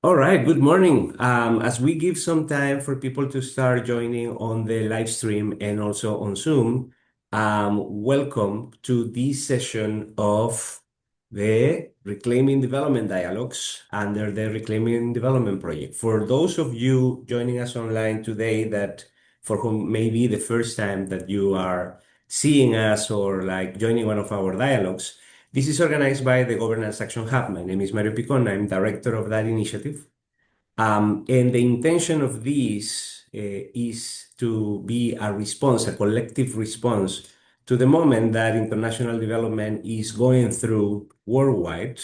All right, good morning. As we give some time for people to start joining on the live stream and also on Zoom, welcome to this session of the Reclaiming Development Dialogues under the Reclaiming Development Project. For those of you joining us online today that for whom may be the first time that you are seeing us or like joining one of our dialogues, this is organized by the Governance Action Hub. My name is Mario Picon. I'm director of that initiative. And the intention of this is to be a response, a collective response to the moment that international development is going through worldwide,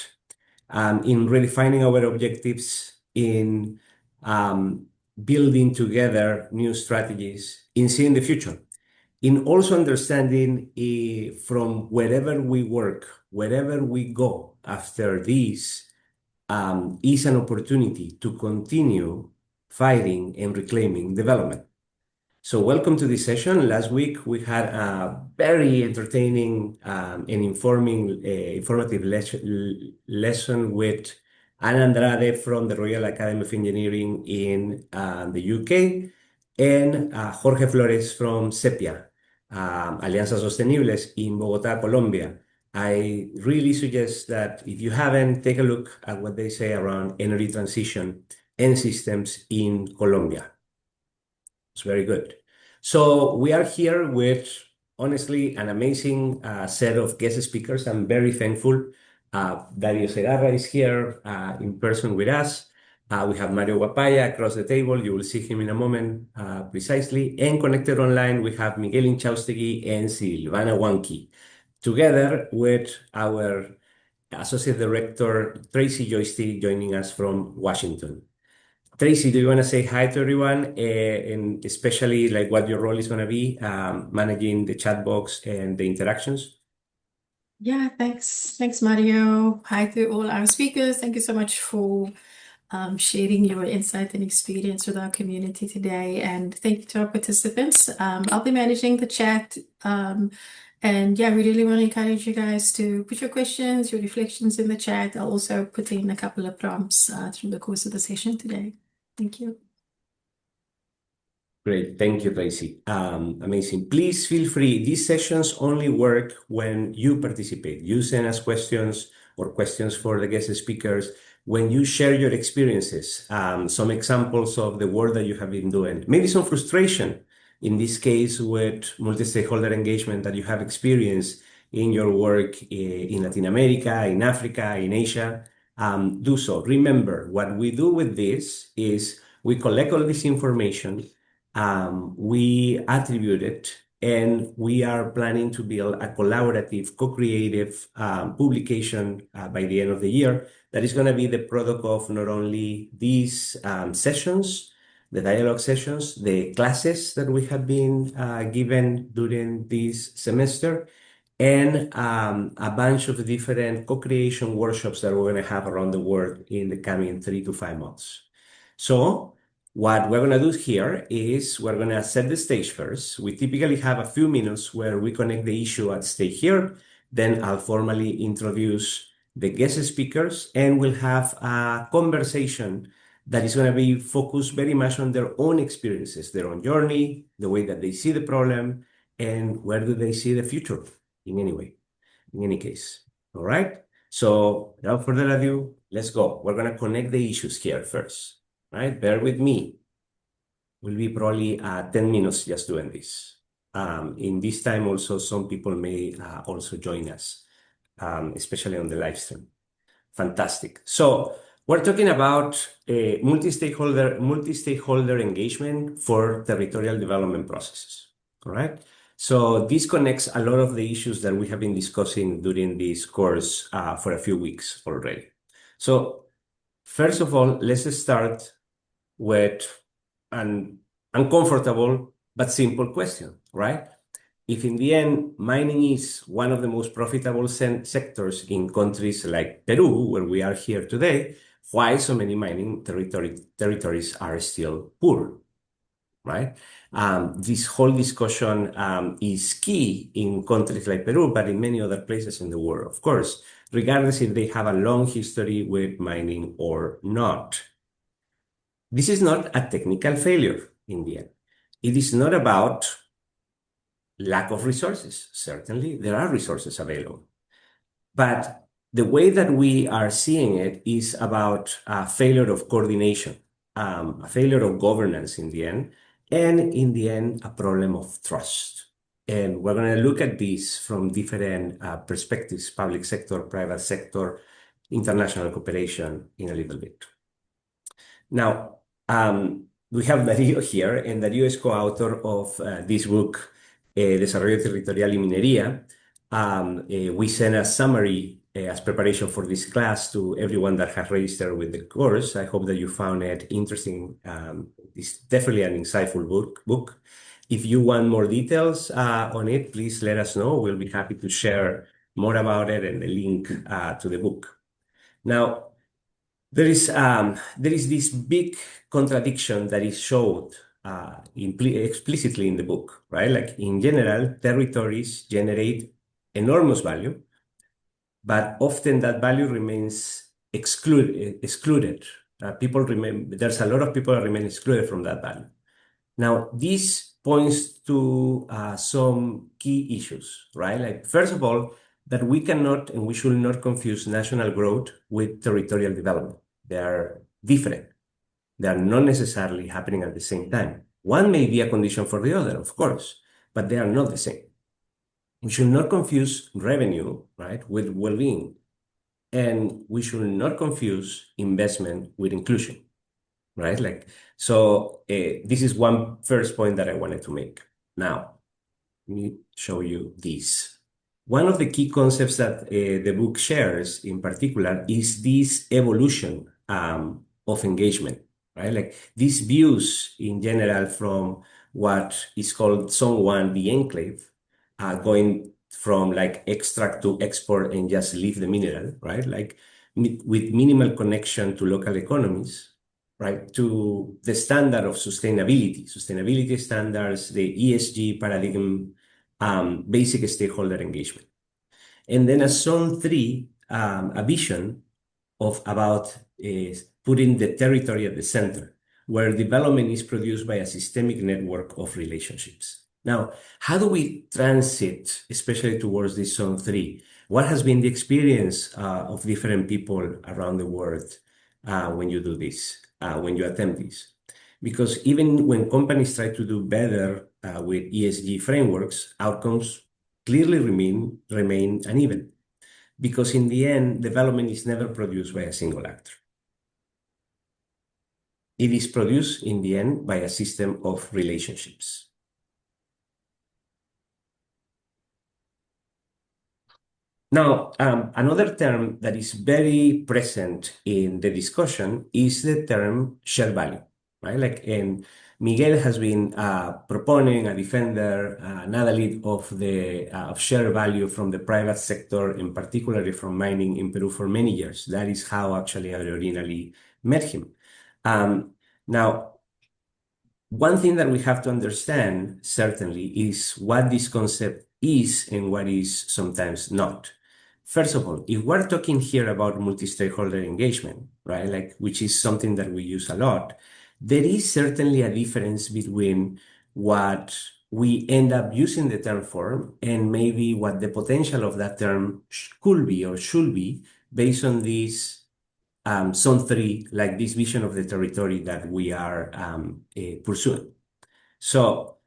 in redefining our objectives, in um, building together new strategies, in seeing the future, in also understanding from wherever we work, wherever we go after this, is an opportunity to continue fighting and reclaiming development. So welcome to this session. Last week we had a very entertaining and informative lesson with Ana Andrade from the Royal Academy of Engineering in the UK and Jorge Flores from SEPIA, Alianzas Sostenibles in Bogotá, Colombia. I really suggest that if you haven't, take a look at what they say around energy transition and systems in Colombia. It's very good. So we are here with, honestly, an amazing set of guest speakers. I'm very thankful. Dario Segarra is here in person with us. We have Mario Guapaya across the table. You will see him in a moment precisely. And connected online, we have Miguel Inchaustegui and Silvana Wanki, together with our Associate Director, Tracy Joystick, joining us from Washington. Tracy, do you want to say hi to everyone, and especially like what your role is going to be managing the chat box and the interactions? Yeah, thanks. Thanks, Mario. Hi to all our speakers. Thank you so much for sharing your insight and experience with our community today. And thank you to our participants. I'll be managing the chat. And yeah, we really want to encourage you guys to put your questions, your reflections in the chat. I'll also put in a couple of prompts through the course of the session today. Thank you. Great. Thank you, Tracy. Amazing. Please feel free. These sessions only work when you participate. You send us questions or questions for the guest speakers when you share your experiences, some examples of the work that you have been doing, maybe some frustration, in this case with multi-stakeholder engagement that you have experienced in your work in Latin America, in Africa, in Asia. Do so. Remember, what we do with this is we collect all this information, we attribute it, and we are planning to build a collaborative, co-creative publication by the end of the year that is going to be the product of not only these sessions, the dialogue sessions, the classes that we have been given during this semester, and a bunch of different co-creation workshops that we're going to have around the world in the coming 3 to 5 months. So what we're going to do here is we're going to set the stage first. We typically have a few minutes where we connect the issue at stake here. Then I'll formally introduce the guest speakers, and we'll have a conversation that is going to be focused very much on their own experiences, their own journey, the way that they see the problem, and where do they see the future in any case. All right. So without further ado, let's go. We're going to connect the issues here first. Right? Bear with me. We'll be probably 10 minutes just doing this. In this time also, some people may also join us, especially on the live stream. Fantastic. So we're talking about multi-stakeholder engagement for territorial development processes. All right. So this connects a lot of the issues that we have been discussing during this course for a few weeks already. So first of all, let's start with an uncomfortable but simple question, right? If in the end mining is one of the most profitable sectors in countries like Peru, where we are here today, why so many mining territories are still poor, right? This whole discussion is key in countries like Peru, but in many other places in the world, of course, regardless if they have a long history with mining or not. This is not a technical failure in the end. It is not about lack of resources. Certainly, there are resources available. But the way that we are seeing it is about a failure of coordination, a failure of governance in the end, and in the end, a problem of trust. And we're going to look at this from different perspectives, public sector, private sector, international cooperation in a little bit. Now, we have Darío here, and Darío is co-author of this book, Desarrollo Territorial y Minería. We sent a summary as preparation for this class to everyone that has registered with the course. I hope that you found it interesting. It's definitely an insightful book. If you want more details on it, please let us know. We'll be happy to share more about it and the link to the book. Now, there is this big contradiction that is showed explicitly in the book, right? Like in general, territories generate enormous value, but often that value remains excluded. There's a lot of people that remain excluded from that value. Now, this points to some key issues, right? Like, first of all, that we cannot and we should not confuse national growth with territorial development. They are different. They are not necessarily happening at the same time. One may be a condition for the other, of course, but they are not the same. We should not confuse revenue, right, with well-being. And we should not confuse investment with inclusion, right? Like, so this is one first point that I wanted to make. Now, let me show you this. One of the key concepts that the book shares in particular is this evolution of engagement, right? Like these views in general from what is called Zone 1, the enclave, going from like extract to export and just leave the mineral, right? Like with minimal connection to local economies, right? To the standard of sustainability standards, the ESG paradigm, basic stakeholder engagement. And then a zone 3, a vision of about putting the territory at the center, where development is produced by a systemic network of relationships. Now, how do we transit, especially towards this zone 3? What has been the experience of different people around the world when you do this, when you attempt this? Because even when companies try to do better with ESG frameworks, outcomes clearly remain uneven. Because in the end, development is never produced by a single actor. It is produced in the end by a system of relationships. Now, another term that is very present in the discussion is the term shared value, right? Like, and Miguel has been proponing a defender, an advocate of the of shared value from the private sector, and particularly from mining in Peru for many years. That is how actually I originally met him. Now, one thing that we have to understand certainly is what this concept is and what is sometimes not. First of all, if we're talking here about multi-stakeholder engagement, right, like which is something that we use a lot, there is certainly a difference between what we end up using the term for and maybe what the potential of that term could be or should be based on this zone 3, like this vision of the territory that we are pursuing. So,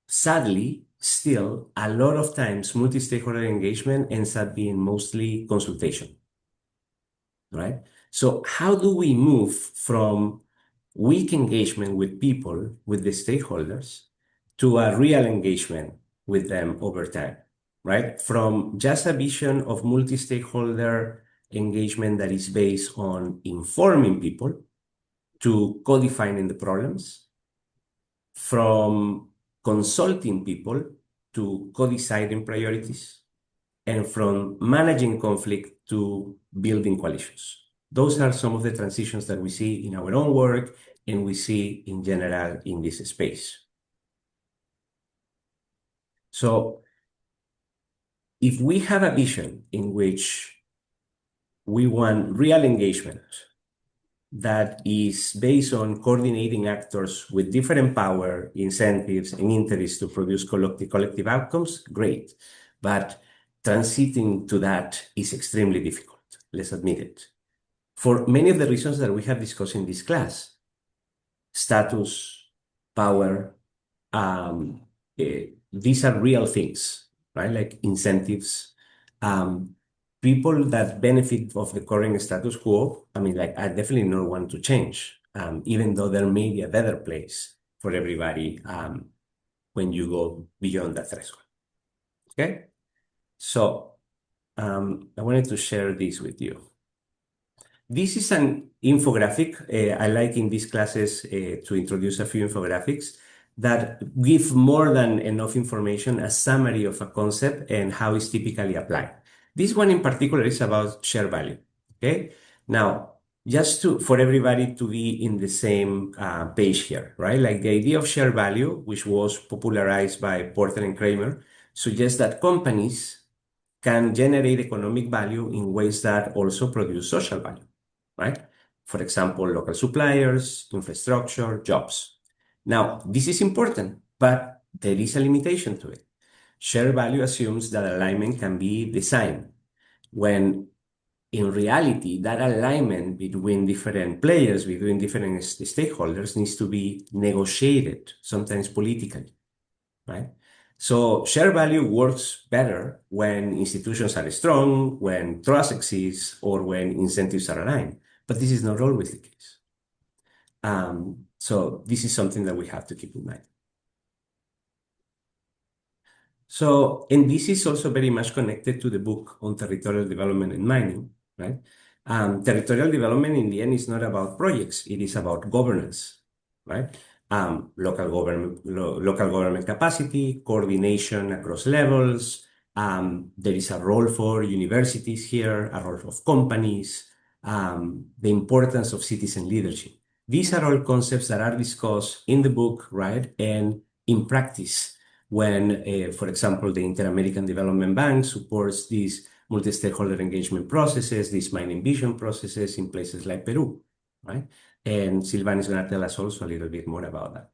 sadly, still, a lot of times multi-stakeholder engagement ends up being mostly consultation, right? So how do we move from weak engagement with people, with the stakeholders, to a real engagement with them over time, right? From just a vision of multi-stakeholder engagement that is based on informing people to co-defining the problems, from consulting people to co-deciding priorities, and from managing conflict to building coalitions. Those are some of the transitions that we see in our own work and we see in general in this space. So if we have a vision in which we want real engagement that is based on coordinating actors with different power, incentives, and interests to produce collective outcomes, great. But transiting to that is extremely difficult, let's admit it. For many of the reasons that we have discussed in this class, status, power, um, these are real things, right? Like incentives. Um, People that benefit of the current status quo, I mean, like, I definitely don't want to change, even though there may be a better place for everybody when you go beyond that threshold. Okay? So I wanted to share this with you. This is an infographic. I like in these classes to introduce a few infographics that give more than enough information, a summary of a concept and how it's typically applied. This one in particular is about share value. Okay. Now, just for everybody to be in the same page here, right? Like the idea of share value, which was popularized by Porter and Kramer, suggests that companies can generate economic value in ways that also produce social value, right? For example, local suppliers, infrastructure, jobs. Now, this is important, but there is a limitation to it. Share value assumes that alignment can be designed, when in reality, that alignment between different players, between different stakeholders, needs to be negotiated, sometimes politically, right? So share value works better when institutions are strong, when trust exists, or when incentives are aligned. But this is not always the case. So this is something that we have to keep in mind. So, and this is also very much connected to the book on territorial development and mining, right? Territorial development in the end is not about projects, it is about governance, right? Local government capacity, coordination across levels. There is a role for universities here, a role of companies, the importance of citizen leadership. These are all concepts that are discussed in the book, right? And in practice when, for example, the Inter-American Development Bank supports these multi-stakeholder engagement processes, these mining vision processes in places like Peru, right? And Silvan is going to tell us also a little bit more about that.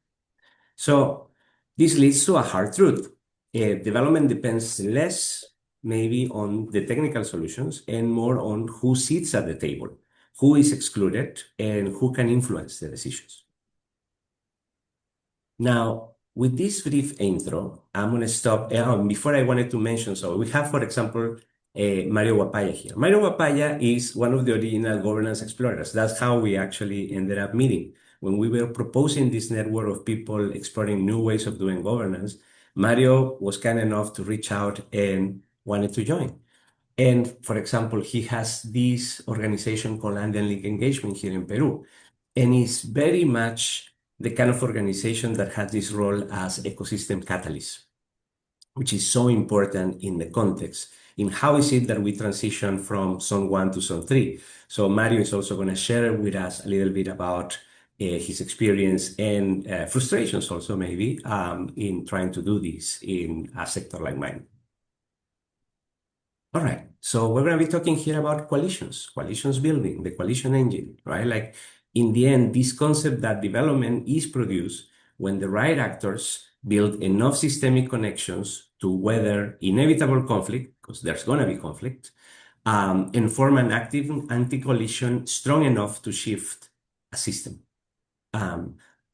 So this leads to a hard truth. Development depends less maybe on the technical solutions and more on who sits at the table, who is excluded, and who can influence the decisions. Now, with this brief intro, I'm going to stop. Before I wanted to mention, so we have, for example, Mario Guapaya here. Mario Guapaya is one of the original governance explorers. That's how we actually ended up meeting. When we were proposing this network of people exploring new ways of doing governance, Mario was kind enough to reach out and wanted to join. And for example, he has this organization called Andean League Engagement here in Peru. And it's very much the kind of organization that has this role as ecosystem catalyst, which is so important in the context. In how is it that we transition from Zone 1 to Zone 3? So Mario is also going to share with us a little bit about his experience and frustrations also maybe in trying to do this in a sector like mine. All right, so we're going to be talking here about coalitions building, the coalition engine, right? Like in the end, this concept that development is produced when the right actors build enough systemic connections to weather inevitable conflict, because there's going to be conflict, and form an active anti-coalition strong enough to shift a system.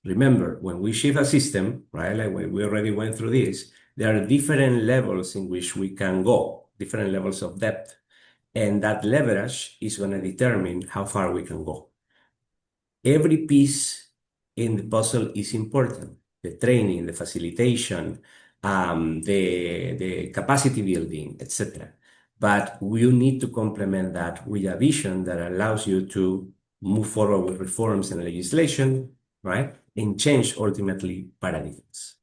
Remember, when we shift a system, right, like when we already went through this, there are different levels in which we can go, different levels of depth. And that leverage is going to determine how far we can go. Every piece in the puzzle is important. The training, the facilitation, the capacity building, etc. But you need to complement that with a vision that allows you to move forward with reforms and legislation, right? And change ultimately paradigms.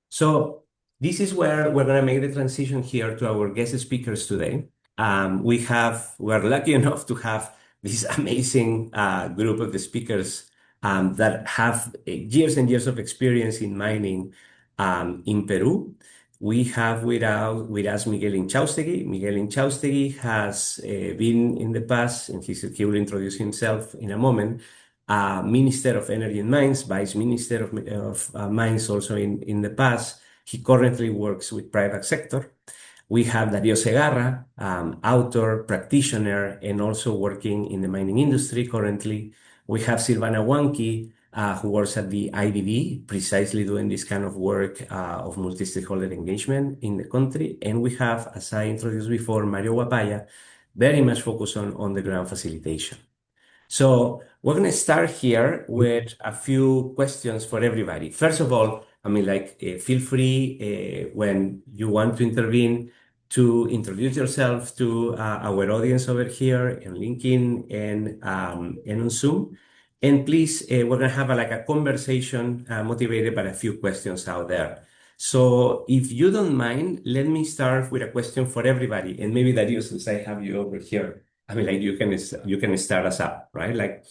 So this is where we're going to make the transition here to our guest speakers today. We're lucky enough to have this amazing group of the speakers that have years and years of experience in mining in Peru. we have with us Miguel Inchaustegui. Miguel Inchaustegui has been in the past, and he will introduce himself in a moment, Minister of Energy and Mines, Vice Minister of Mines also in the past. He currently works with private sector. We have Dario Segarra, author, practitioner, and also working in the mining industry currently. We have Silvana Wanki, who works at the IDB, precisely doing this kind of work of multi-stakeholder engagement in the country. And we have, as I introduced before, Mario Guapaya, very much focused on the ground facilitation. So we're going to start here with a few questions for everybody. First of all, I mean, feel free when you want to intervene to introduce yourself to our audience over here on LinkedIn and on Zoom. And please, we're going to have a conversation motivated by a few questions out there. So if you don't mind, let me start with a question for everybody. And maybe Darius, since I have you over here, I mean, you can start us up, right?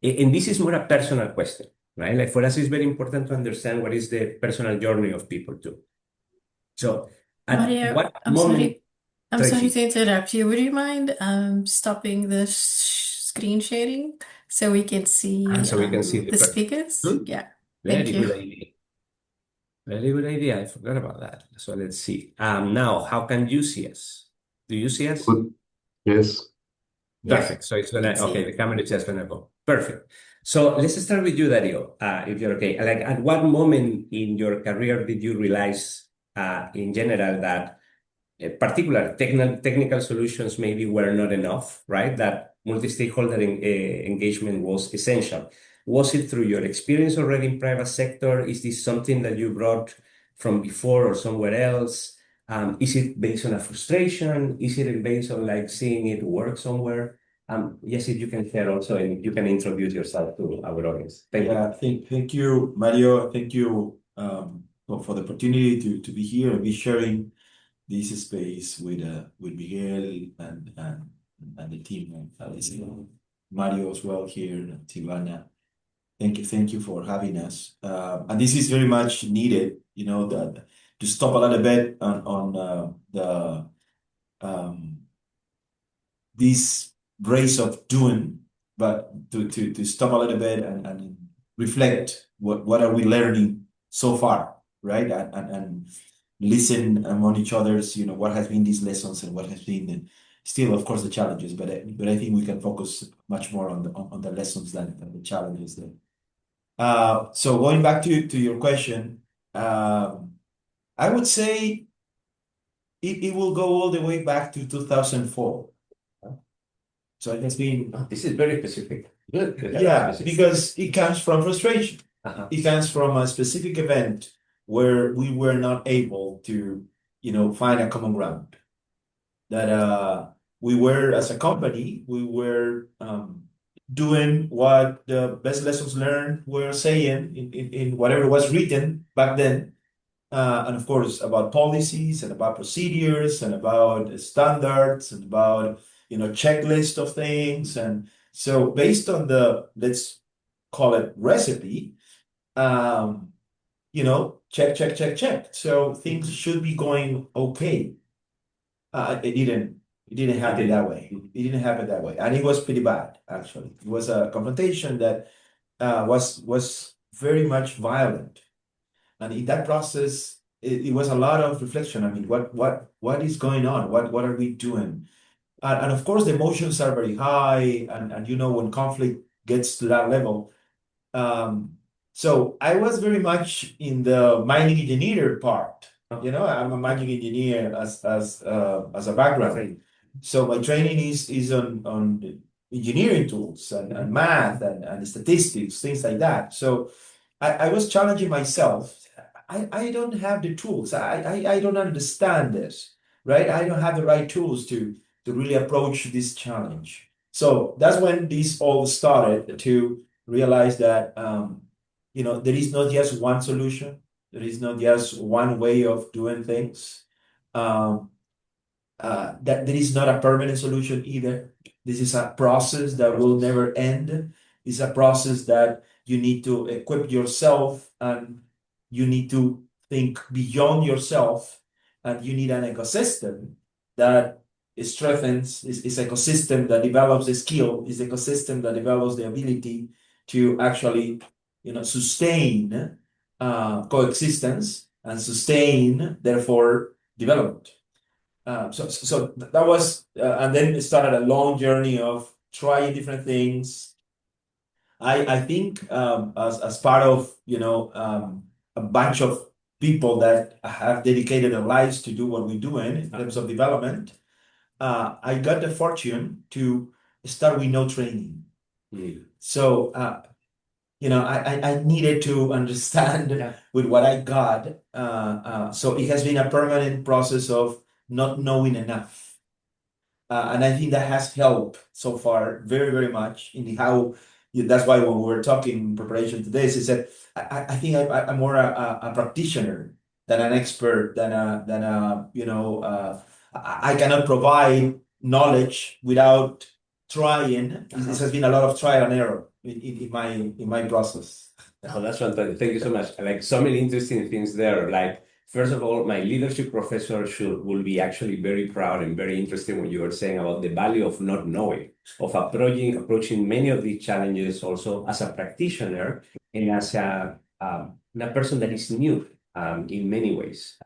And this is more a personal question, right? Like for us, it's very important to understand what is the personal journey of people too. So, at Mario, what moment, I'm sorry Tracy? to interrupt you. Would you mind stopping the screen sharing so we can see So we can see the the person. speakers? Good. Yeah, Very thank you. good idea. Very good idea. I forgot about that. So let's see. Now, how can you see us? Do you see us? Good. Yes. Yeah, Perfect. So it's I gonna, can see okay, you. the camera is just gonna go. Perfect. So let's start with you, Dario, if you're okay. Like, at what moment in your career did you realize, in general, that particular technical solutions maybe were not enough, right? That multi-stakeholder engagement was essential. Was it through your experience already in private sector? Is this something that you brought from before or somewhere else? Is it based on a frustration? Is it based on like seeing it work somewhere? Yes, if you can share also, and you can introduce yourself to our audience. Thank you. Yeah, thank you, Mario. Thank you for the opportunity to be here and be sharing this space with Miguel and the team, and Mario as well here, and Tivana. Thank you for having us. And this is very much needed, that to stop a little bit on the this race of doing, but to stop a little bit and reflect what are we learning so far, right? And listen among each other's, what has been these lessons and what has been still, of course, the challenges. But I think we can focus much more on the lessons than the challenges there. So going back to your question, I would say it will go all the way back to 2004. So it has been, Oh, this is very specific. Good. Very yeah, specific. because it comes from frustration. Uh-huh. It comes from a specific event where we were not able to, find a common ground. That we were, as a company, we were doing what the best lessons learned were saying in whatever was written back then. And of course, about policies and about procedures and about standards and about, checklist of things. And so based on the, let's call it recipe, um, check. So things should be going okay. It didn't happen that way. It didn't happen that way. And it was pretty bad, actually. It was a confrontation that was very much violent. And in that process, it was a lot of reflection. I mean, what is going on? What are we doing? And of course, the emotions are very high. And when conflict gets to that level, um, so I was very much in the mining engineer part. I'm a mining engineer as a background. Right. So my training is on engineering tools and math and statistics, things like that. So I was challenging myself. I don't have the tools. I don't understand this, right? I don't have the right tools to really approach this challenge. So that's when this all started to realize that there is not just one solution. There is not just one way of doing things. Um, that there is not a permanent solution either. This is a process that will never end. It's a process that you need to equip yourself and you need to think beyond yourself and you need an ecosystem that strengthens, is ecosystem that develops the skill, is ecosystem that develops the ability to actually, sustain coexistence and sustain, therefore, development. So that was, and then it started a long journey of trying different things. I think as part of a bunch of people that have dedicated their lives to do what we're doing in terms of development, I got the fortune to start with no training. So I needed to understand with what I got. So it has been a permanent process of not knowing enough. And I think that has helped so far very, very much in how. That's why when we were talking in preparation to this, is that I think I'm more a practitioner than an expert, I cannot provide knowledge without trying. This has been a lot of trial and error in my process. Oh, that's fantastic. Thank you so much. Like so many interesting things there. Like, first of all, my leadership professor will be actually very proud and very interested when you were saying about the value of not knowing, of approaching many of these challenges also as a practitioner and as a person that is new in many ways.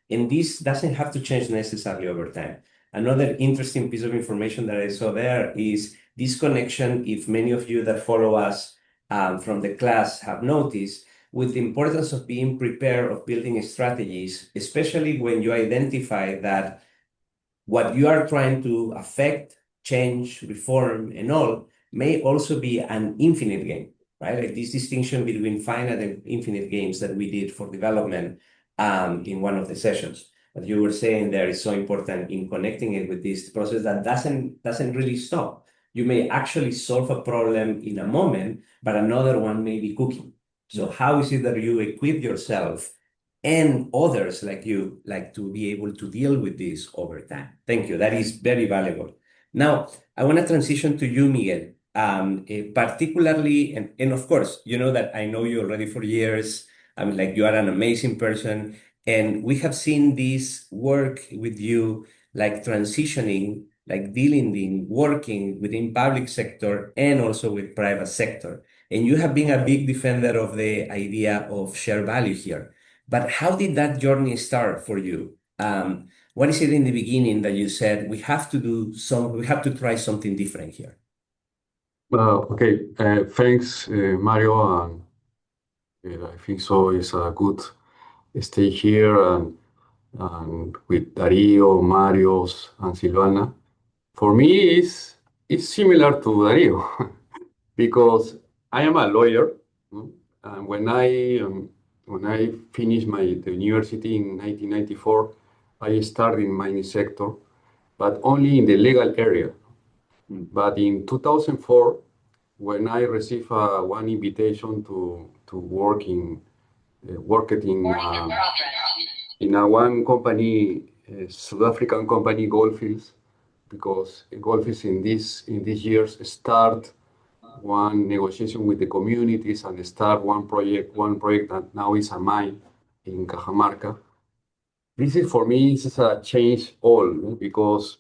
And this doesn't have to change necessarily over time. Another interesting piece of information that I saw there is this connection, if many of you that follow us from the class have noticed, with the importance of being prepared, of building strategies, especially when you identify that what you are trying to affect, change, reform, and all may also be an infinite game, right? Like this distinction between finite and infinite games that we did for development in one of the sessions. What you were saying there is so important in connecting it with this process that doesn't really stop. You may actually solve a problem in a moment, but another one may be cooking. So how is it that you equip yourself and others like you like to be able to deal with this over time? Thank you. That is very valuable. Now, I want to transition to you, Miguel. Particularly, and of course, you know that I know you already for years. I mean, like you are an amazing person, and we have seen this work with you, like transitioning, like dealing, working within public sector and also with private sector. And you have been a big defender of the idea of shared value here. But how did that journey start for you? What is it in the beginning that you said we have to try something different here? Okay, thanks, Mario. And I think so. It's a good stay here and with Darío, Marios, and Silvana. For me, it's similar to Darío because I am a lawyer. And when I finished the university in 1994, I started in mining sector, but only in the legal area. But in 2004, when I received one invitation to work in a one company, South African company, Goldfields, because Goldfields in these years start one negotiation with the communities and start one project that now is a mine in Cajamarca. This is for me, this is a change all, because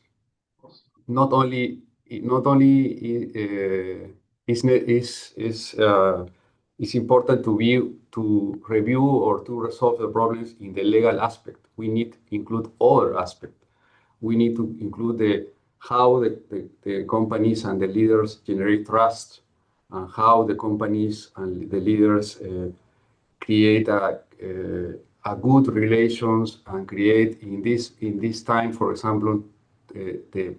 not only it's important to review or to resolve the problems in the legal aspect. We need to include other aspect. We need to include how the companies and the leaders generate trust, and how the companies and the leaders create a good relations and create in this time, for example, the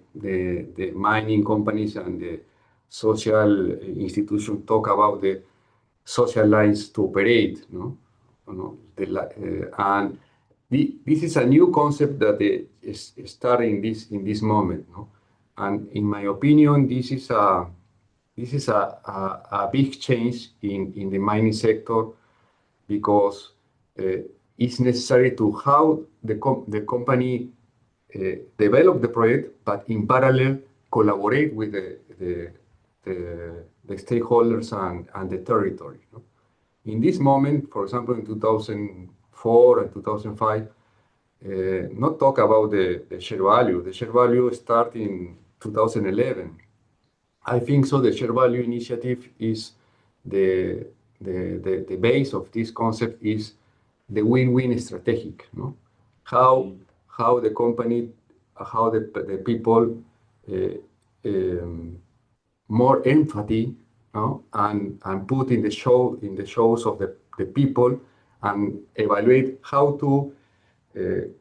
mining companies and the social institutions talk about the social lines to operate, no? And this is a new concept that is starting in this moment, no? And in my opinion, this is a big change in the mining sector, because it's necessary to how the company develop the project, but in parallel collaborate with the stakeholders and the territory. In this moment, for example, in 2004 and 2005, not talk about the share value. The share value started in 2011. I think so. The share value initiative is the the base of this concept is the win-win strategic. No, how how the company, how the people um, more empathy, no, and put in the shows of the people and evaluate how to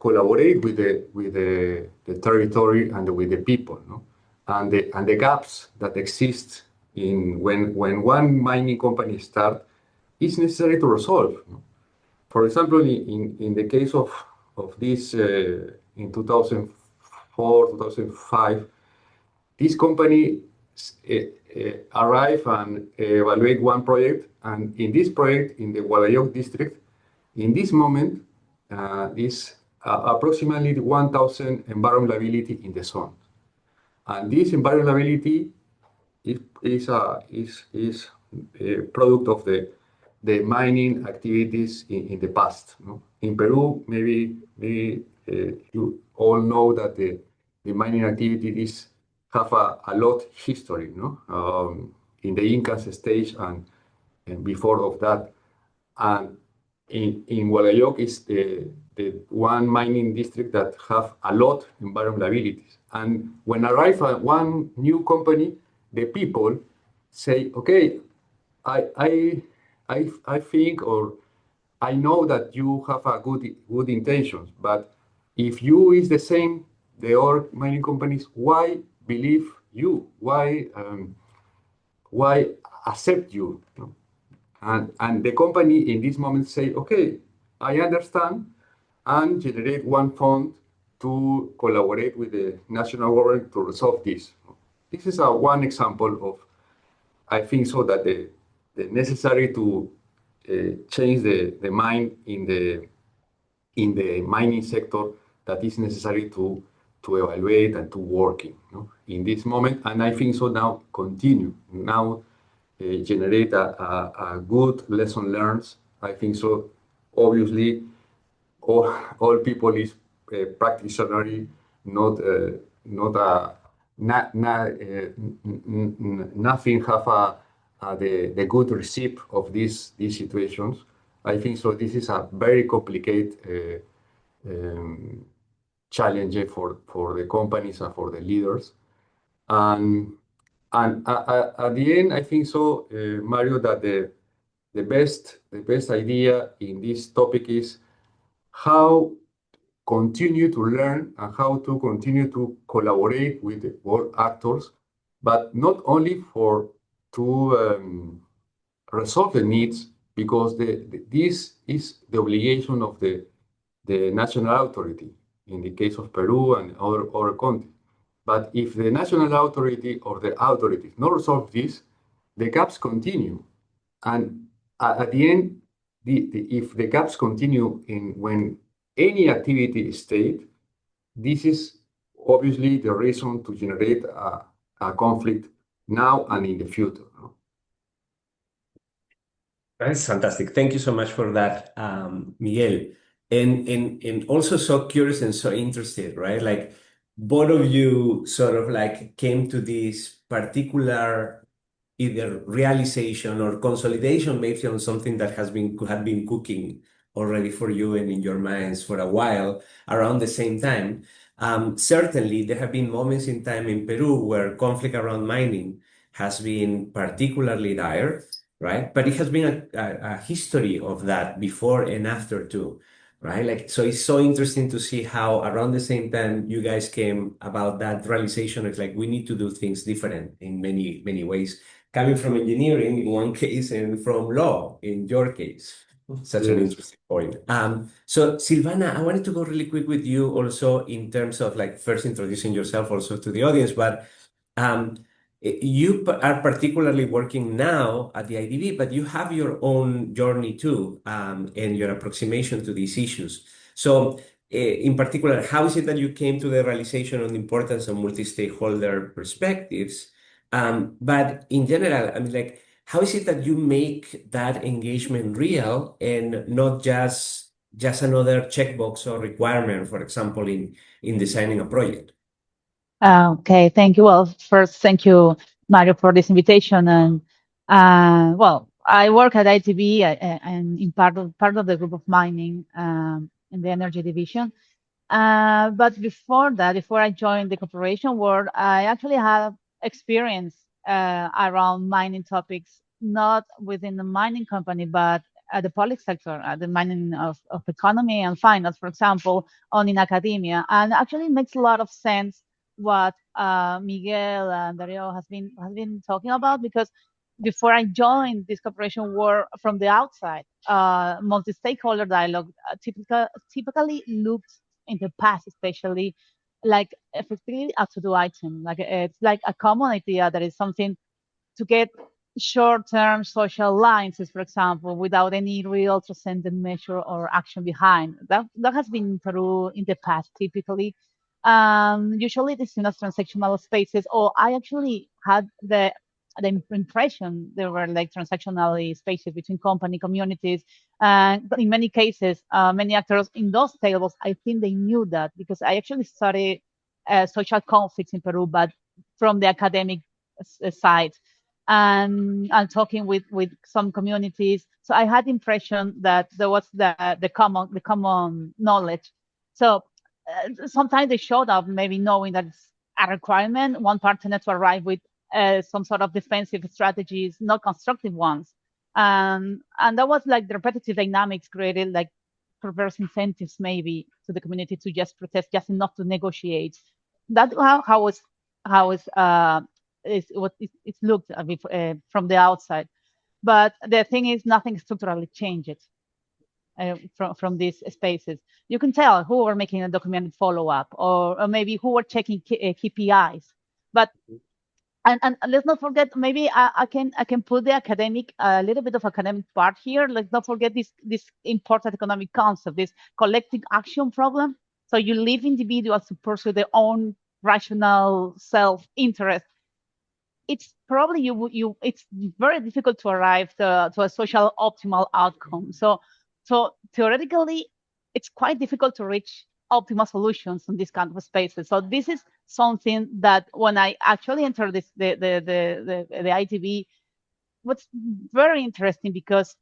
collaborate with the territory and with the people, no? And the gaps that exist in when one mining company start is necessary to resolve. No? For example, in the case of this in 2004, 2005, this company arrive and evaluate one project, and in this project in the Guadalupe district, in this moment, is approximately 1,000 environability in the zone. And this environability is a product of the mining activities in the past. No? In Peru, maybe you all know that the mining activities have a lot history, no? In the Incas stage and before of that. And in Guadalupe is the one mining district that have a lot environmentalities. And when arrive at one new company, the people say, okay, I I I think or I know that you have a good intentions, but if you is the same, the other mining companies, why believe you? Why accept you? No? And the company in this moment say, okay, I understand, and generate one fund to collaborate with the national government to resolve this. This is one example of, I think so, that the necessary to change the mind in the mining sector that is necessary to evaluate and to working, no? In this moment. And I think so now continue. Now generate a good lesson learned. I think so. Obviously, all people is practically not not a nothing have the good receipt of these situations. I think so. This is a very complicated um, challenge for the companies and for the leaders. And at the end, I think so, Mario, that the best idea in this topic is how continue to learn and how to continue to collaborate with the world actors, but not only for to resolve the needs, because this is the obligation of the national authority in the case of Peru and other countries. But if the national authority or the authorities not resolve this, the gaps continue. And at the end, if the gaps continue in when any activity is state, this is obviously the reason to generate a conflict now and in the future. No? That's fantastic. Thank you so much for that, Miguel. And also so curious and so interested, right? Like both of you sort of like came to this particular either realization or consolidation maybe on something that had been cooking already for you and in your minds for a while around the same time. Certainly, there have been moments in time in Peru where conflict around mining has been particularly dire, right? But it has been a history of that before and after too, right? Like, so it's so interesting to see how around the same time you guys came about that realization. It's like we need to do things different in many, many ways, coming from engineering in one case and from law in your case. Such an Yes. interesting point. So Silvana, I wanted to go really quick with you also in terms of like first introducing yourself also to the audience, but um, are particularly working now at the IDB, but you have your own journey too, and your approximation to these issues. So, in particular, how is it that you came to the realization on the importance of multi-stakeholder perspectives? But in general, I mean, like, how is it that you make that engagement real and not just just another checkbox or requirement, for example, in designing a project. Okay, thank you. Well, first, thank you, Mario, for this invitation. And well, I work at ITB and in part of the group of mining in the energy division. But before that, before I joined the corporation world, I actually have experience around mining topics, not within the mining company, but at the public sector, at the mining of economy and finance, for example, on in academia. And actually, it makes a lot of sense what Miguel and Dario has been talking about, because before I joined this corporation world from the outside, multi-stakeholder dialogue typically looked in the past, especially like effectively a to-do item. Like it's like a common idea that is something to get short-term social alliances, for example, without any real transcendent measure or action behind. That has been in Peru in the past, typically. Usually, this in transactional spaces, or I actually had the impression there were like transactional spaces between company communities, and in many cases, many actors in those tables, I think they knew that, because I actually studied social conflicts in Peru, but from the academic side, and talking with some communities. So I had the impression that there was the common knowledge. So sometimes they showed up maybe knowing that it's a requirement, one partner to arrive with some sort of defensive strategies, not constructive ones. And that was like the repetitive dynamics created like perverse incentives maybe to the community to just protest just enough to negotiate. That's what it's looked at from the outside. But the thing is, nothing structurally changed from these spaces. You can tell who were making a documented follow-up, or maybe who were checking KPIs. But and let's not forget, maybe I can put the academic, a little bit of academic part here. Let's not forget this important economic concept, this collective action problem. So you leave individuals to pursue their own rational self-interest. It's probably it's very difficult to arrive to a social optimal outcome. So theoretically, it's quite difficult to reach optimal solutions in these kind of spaces. So this is something that when I actually entered the ITV, what's very interesting, because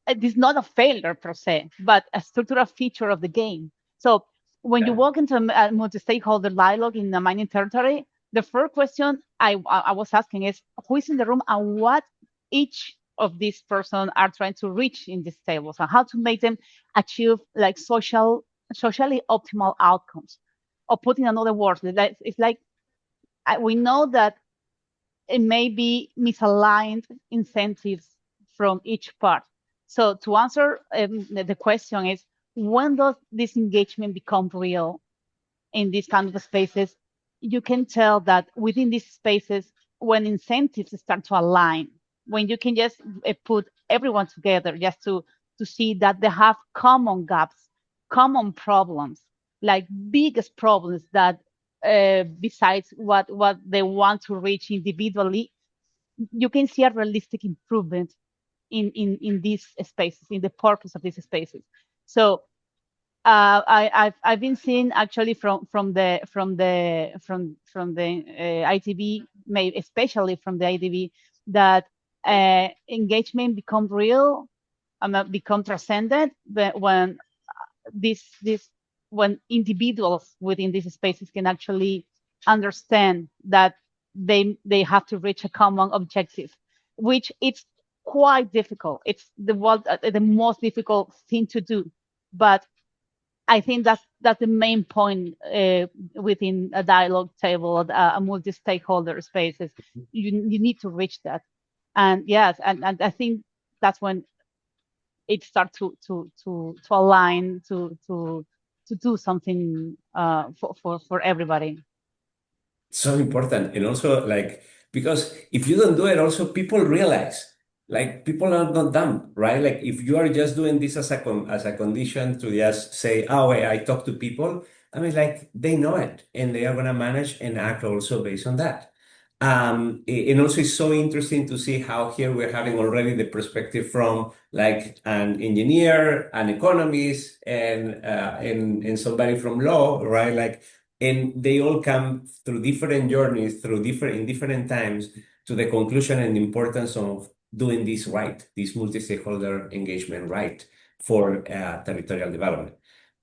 it is not a failure per se, but a structural feature of the game. So when you walk into a multi-stakeholder dialogue in the mining territory, the first question I was asking is who is in the room and what each of these persons are trying to reach in these tables, and how to make them achieve like socially optimal outcomes. Or put in another words, it's like we know that it may be misaligned incentives from each part. So to answer the question is, when does this engagement become real in these kind of spaces? You can tell that within these spaces, when incentives start to align, when you can just put everyone together just to see that they have common gaps, common problems, like biggest problems that besides what they want to reach individually, you can see a realistic improvement in these spaces, in the purpose of these spaces. So I've been seeing actually from the ITV, maybe especially from the ITV, that engagement become real, become transcendent, but when when individuals within these spaces can actually understand that they have to reach a common objective, which it's quite difficult. It's the most difficult thing to do, but I think that's the main point within a dialogue table, a multi-stakeholder spaces. You need to reach that, and yes, and I think that's when it starts to align to do something for everybody. So important. And also, like, because if you don't do it, also people realize, like, people are not dumb, right? Like, if you are just doing this as as a condition to just say, oh, I talk to people, I mean, like, they know it and they are going to manage and act also based on that. And also it's so interesting to see how here we're having already the perspective from like an engineer, an economist, and somebody from law, right? Like, and they all come through different journeys, in different times to the conclusion and importance of doing this right, this multi-stakeholder engagement right for territorial development.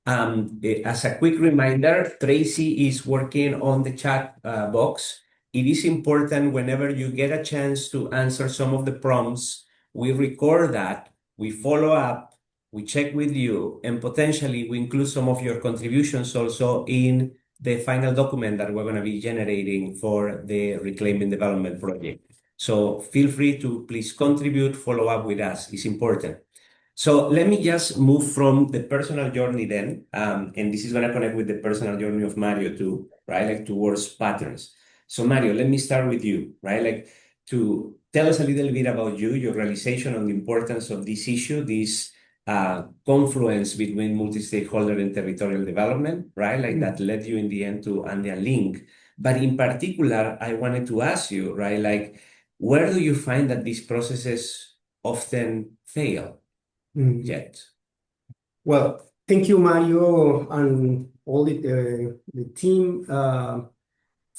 As a quick reminder, Tracy is working on the chat box. It is important whenever you get a chance to answer some of the prompts, we record that, we follow up, we check with you, and potentially we include some of your contributions also in the final document that we're going to be generating for the Reclaiming Development project. So feel free to please contribute, follow up with us. It's important. So let me just move from the personal journey then, and this is going to connect with the personal journey of Mario too, right? Like towards patterns. So Mario, let me start with you, right? Like to tell us a little bit about you, your realization on the importance of this issue, this confluence between multi-stakeholder and territorial development, right? Like that led you in the end to Andean Link. But in particular, I wanted to ask you, right? Like, where do you find that these processes often fail? Yet. Well, thank you, Mario, and all the team.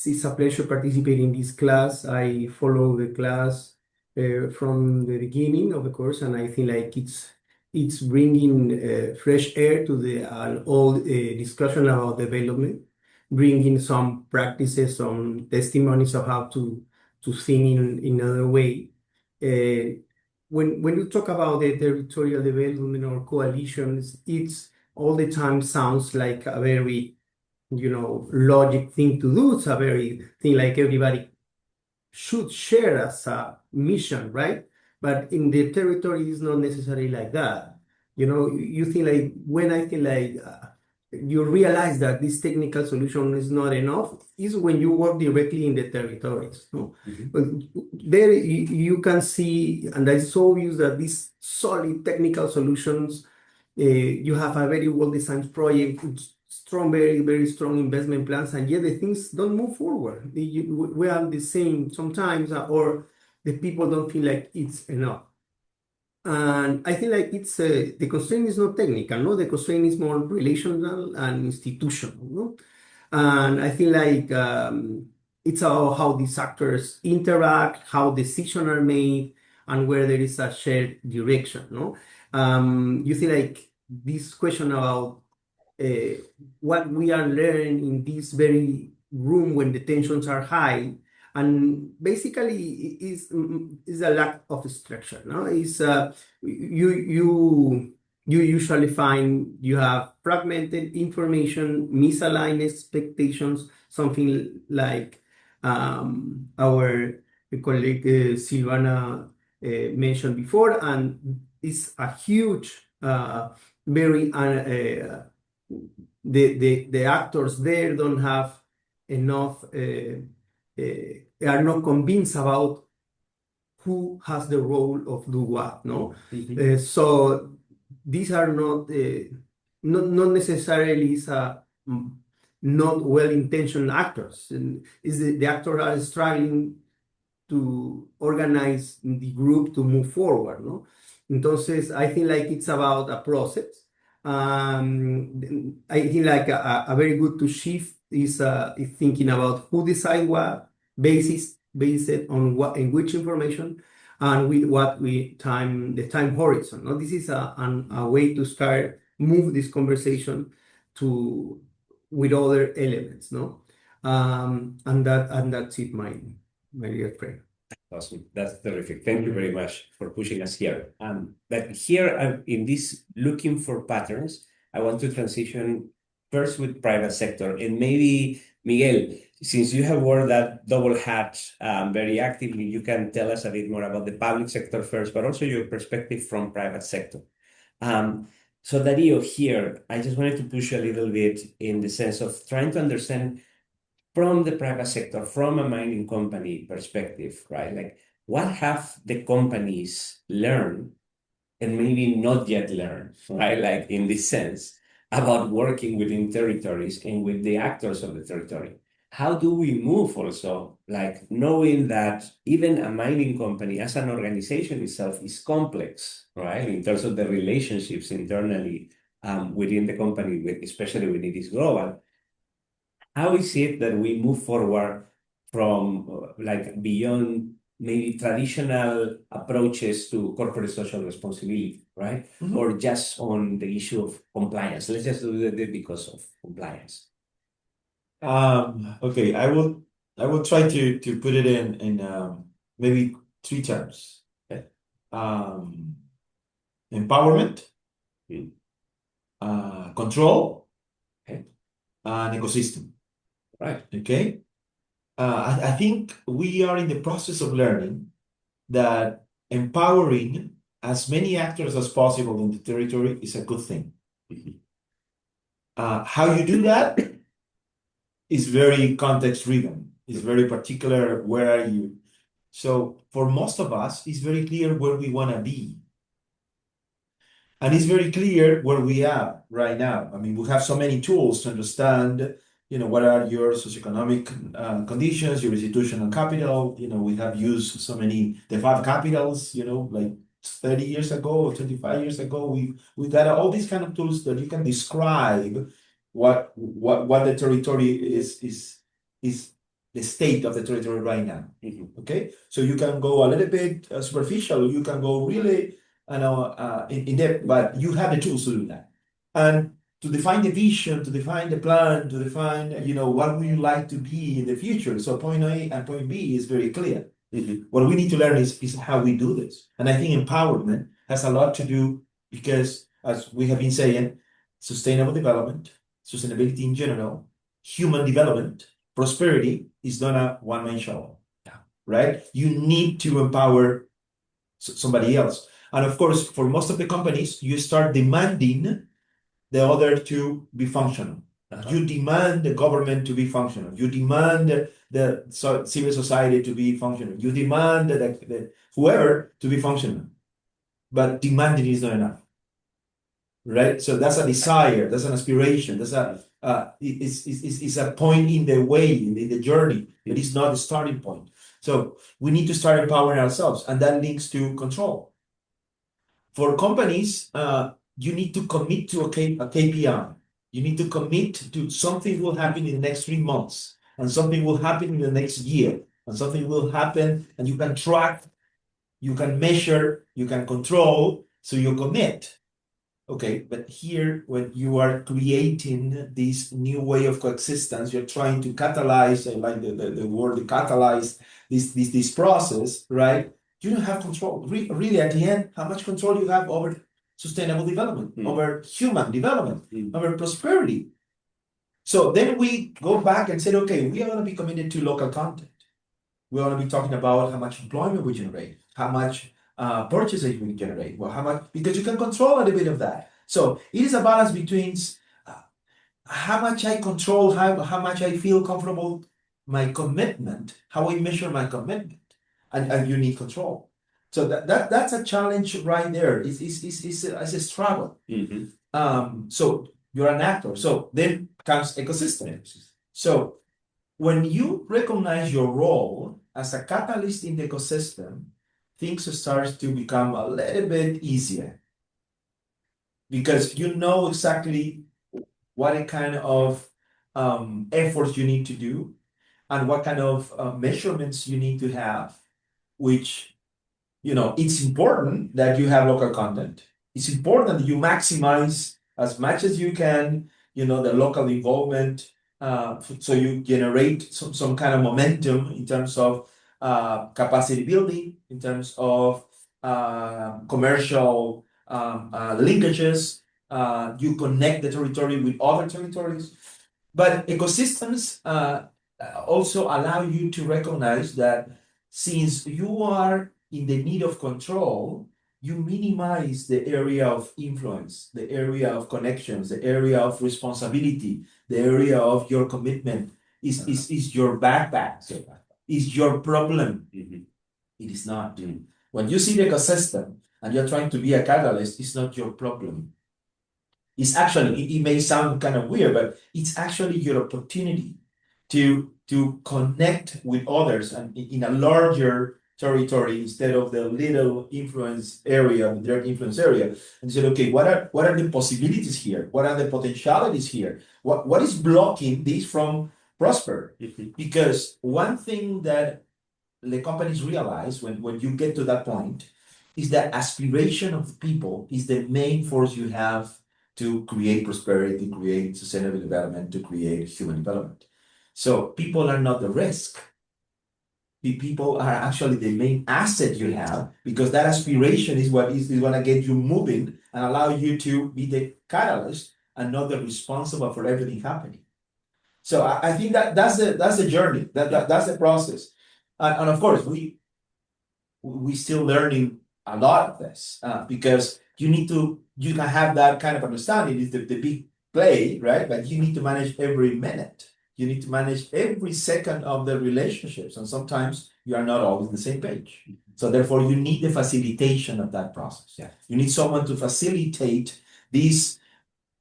It's a pleasure participating in this class. I follow the class from the beginning of the course, and I think like it's bringing fresh air to the all discussion about development, bringing some practices, some testimonies of how to think in another way. When you talk about the territorial development or coalitions, it's all the time sounds like a very, logic thing to do. It's a very thing like everybody should share as a mission, right? But in the territory, it's not necessarily like that. You think like, when I think like, you realize that this technical solution is not enough is when you work directly in the territories. No? But there you can see, and it's obvious that these solid technical solutions, you have a very well-designed project, strong, very, very strong investment plans, and yet the things don't move forward. We are the same sometimes, or the people don't feel like it's enough. And I think like it's the constraint is not technical, no? The constraint is more relational and institutional, no? And I feel like it's about how these actors interact, how decisions are made, and where there is a shared direction, no? You see like this question about what we are learning in this very room when the tensions are high, and basically is a lack of structure. No, is you usually find you have fragmented information, misaligned expectations, something like our colleague Silvana mentioned before, and it's a huge, very the actors there don't have enough, they are not convinced about who has the role of do what, no? So these are not necessarily not well-intentioned actors. And the actors are struggling to organize the group to move forward, no? Entonces, I think like it's about a process. I think like a very good to shift is thinking about who decide what, based on what, in which information, and with what the time horizon. No? This is a way to start move this conversation to with other elements, no? And that's it, my dear friend. Awesome. That's terrific. Thank you very much for pushing us here. But here in this looking for patterns, I want to transition first with private sector. And maybe, Miguel, since you have worn that double hat very actively, you can tell us a bit more about the public sector first, but also your perspective from private sector. So Dario, here, I just wanted to push you a little bit in the sense of trying to understand from the private sector, from a mining company perspective, right? Like, what have the companies learned and maybe not yet learned, right? Like, in this sense, about working within territories and with the actors of the territory. how do we move also, like knowing that even a mining company as an organization itself is complex, right? In terms of the relationships internally within the company, especially when it is global. How is it that we move forward from like beyond maybe traditional approaches to corporate social responsibility, right? Or just on the issue of compliance? Let's just do it because of compliance. Okay, I will try to put it in maybe three terms. Okay. Empowerment, Mm. control, Okay. and ecosystem. Right. Okay. I think we are in the process of learning that empowering as many actors as possible in the territory is a good thing. How you do that is very context driven. It's very particular. Where are you? So for most of us, it's very clear where we want to be. And it's very clear where we are right now. I mean, we have so many tools to understand, what are your socioeconomic conditions, your institutional capital. We have used so many, the five capitals, like 30 years ago or 25 years ago. We got all these kind of tools that you can describe what the territory is the state of the territory right now. Okay, so you can go a little bit superficial, you can go really in depth, but you have the tools to do that. And to define the vision, to define the plan, to define, what would you like to be in the future. So point A and point B is very clear. What we need to learn is how we do this. And I think empowerment has a lot to do because, as we have been saying, sustainable development, sustainability in general, human development, prosperity is not a one-man show. Right? You need to empower somebody else. And of course, for most of the companies, you start demanding the other to be functional. You demand the government to be functional. You demand the civil society to be functional. You demand the whoever to be functional. But demanding is not enough. Right? So that's a desire, that's an aspiration, that's it's a point in the way, in the journey, but it's not the starting point. So we need to start empowering ourselves, and that links to control. For companies, you need to commit to a KPI. You need to commit to something will happen in the next 3 months, and something will happen in the next year, and something will happen, and you can track, you can measure, you can control, so you commit. Okay, but here, when you are creating this new way of coexistence, you're trying to catalyze, I like the word catalyze, this process, right? You don't have control. Really, at the end, how much control you have over sustainable development, over human development, over prosperity. So then we go back and say, okay, we are going to be committed to local content. We want to be talking about how much employment we generate, how much purchases we generate, well, how much, because you can control a little bit of that. So it is a balance between how much I control, how much I feel comfortable, my commitment, how I measure my commitment, and you need control. So that's a challenge right there. It's a struggle. So you're an actor. So then comes ecosystem. So when you recognize your role as a catalyst in the ecosystem, things start to become a little bit easier because you know exactly what kind of efforts you need to do and what kind of measurements you need to have, which, it's important that you have local content. It's important that you maximize as much as you can, the local involvement, so you generate some kind of momentum in terms of capacity building, in terms of commercial linkages. You connect the territory with other territories. But ecosystems also allow you to recognize that since you are in the need of control, you minimize the area of influence, the area of connections, the area of responsibility, the area of your commitment is your backpack, is your problem. It is not. When you see the ecosystem and you're trying to be a catalyst, it's not your problem. It's actually, it may sound kind of weird, but it's actually your opportunity. to connect with others and in a larger territory instead of the little influence area, their influence area, and said, okay, what are the possibilities here? What are the potentialities here? What is blocking this from prosper? Because one thing that the companies realize when you get to that point is that aspiration of people is the main force you have to create prosperity, create sustainable development, to create human development. So people are not the risk. The people are actually the main asset you have, because that aspiration is what is going to get you moving and allow you to be the catalyst and not the responsible for everything happening. So I think that's the journey, that's the process. And of course, we still learning a lot of this, because you can have that kind of understanding is the big play, right? But you need to manage every minute. You need to manage every second of the relationships, and sometimes you are not always on the same page. So therefore, you need the facilitation of that process. Yeah. You need someone to facilitate these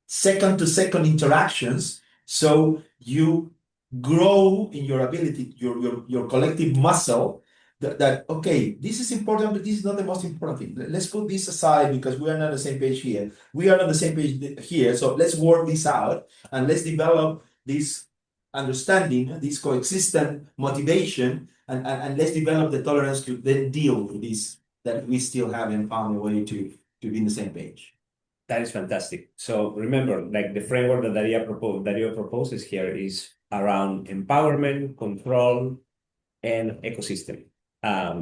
second to second interactions, so you grow in your ability, your collective muscle, that okay, this is important, but this is not the most important thing. Let's put this aside because we are not on the same page here. We are on the same page here, so let's work this out and let's develop this understanding, this coexistent motivation, and let's develop the tolerance to then deal with this, that we still haven't found a way to be in the same page. That is fantastic. So remember, like the framework that Dario proposes here is around empowerment, control, and ecosystem. I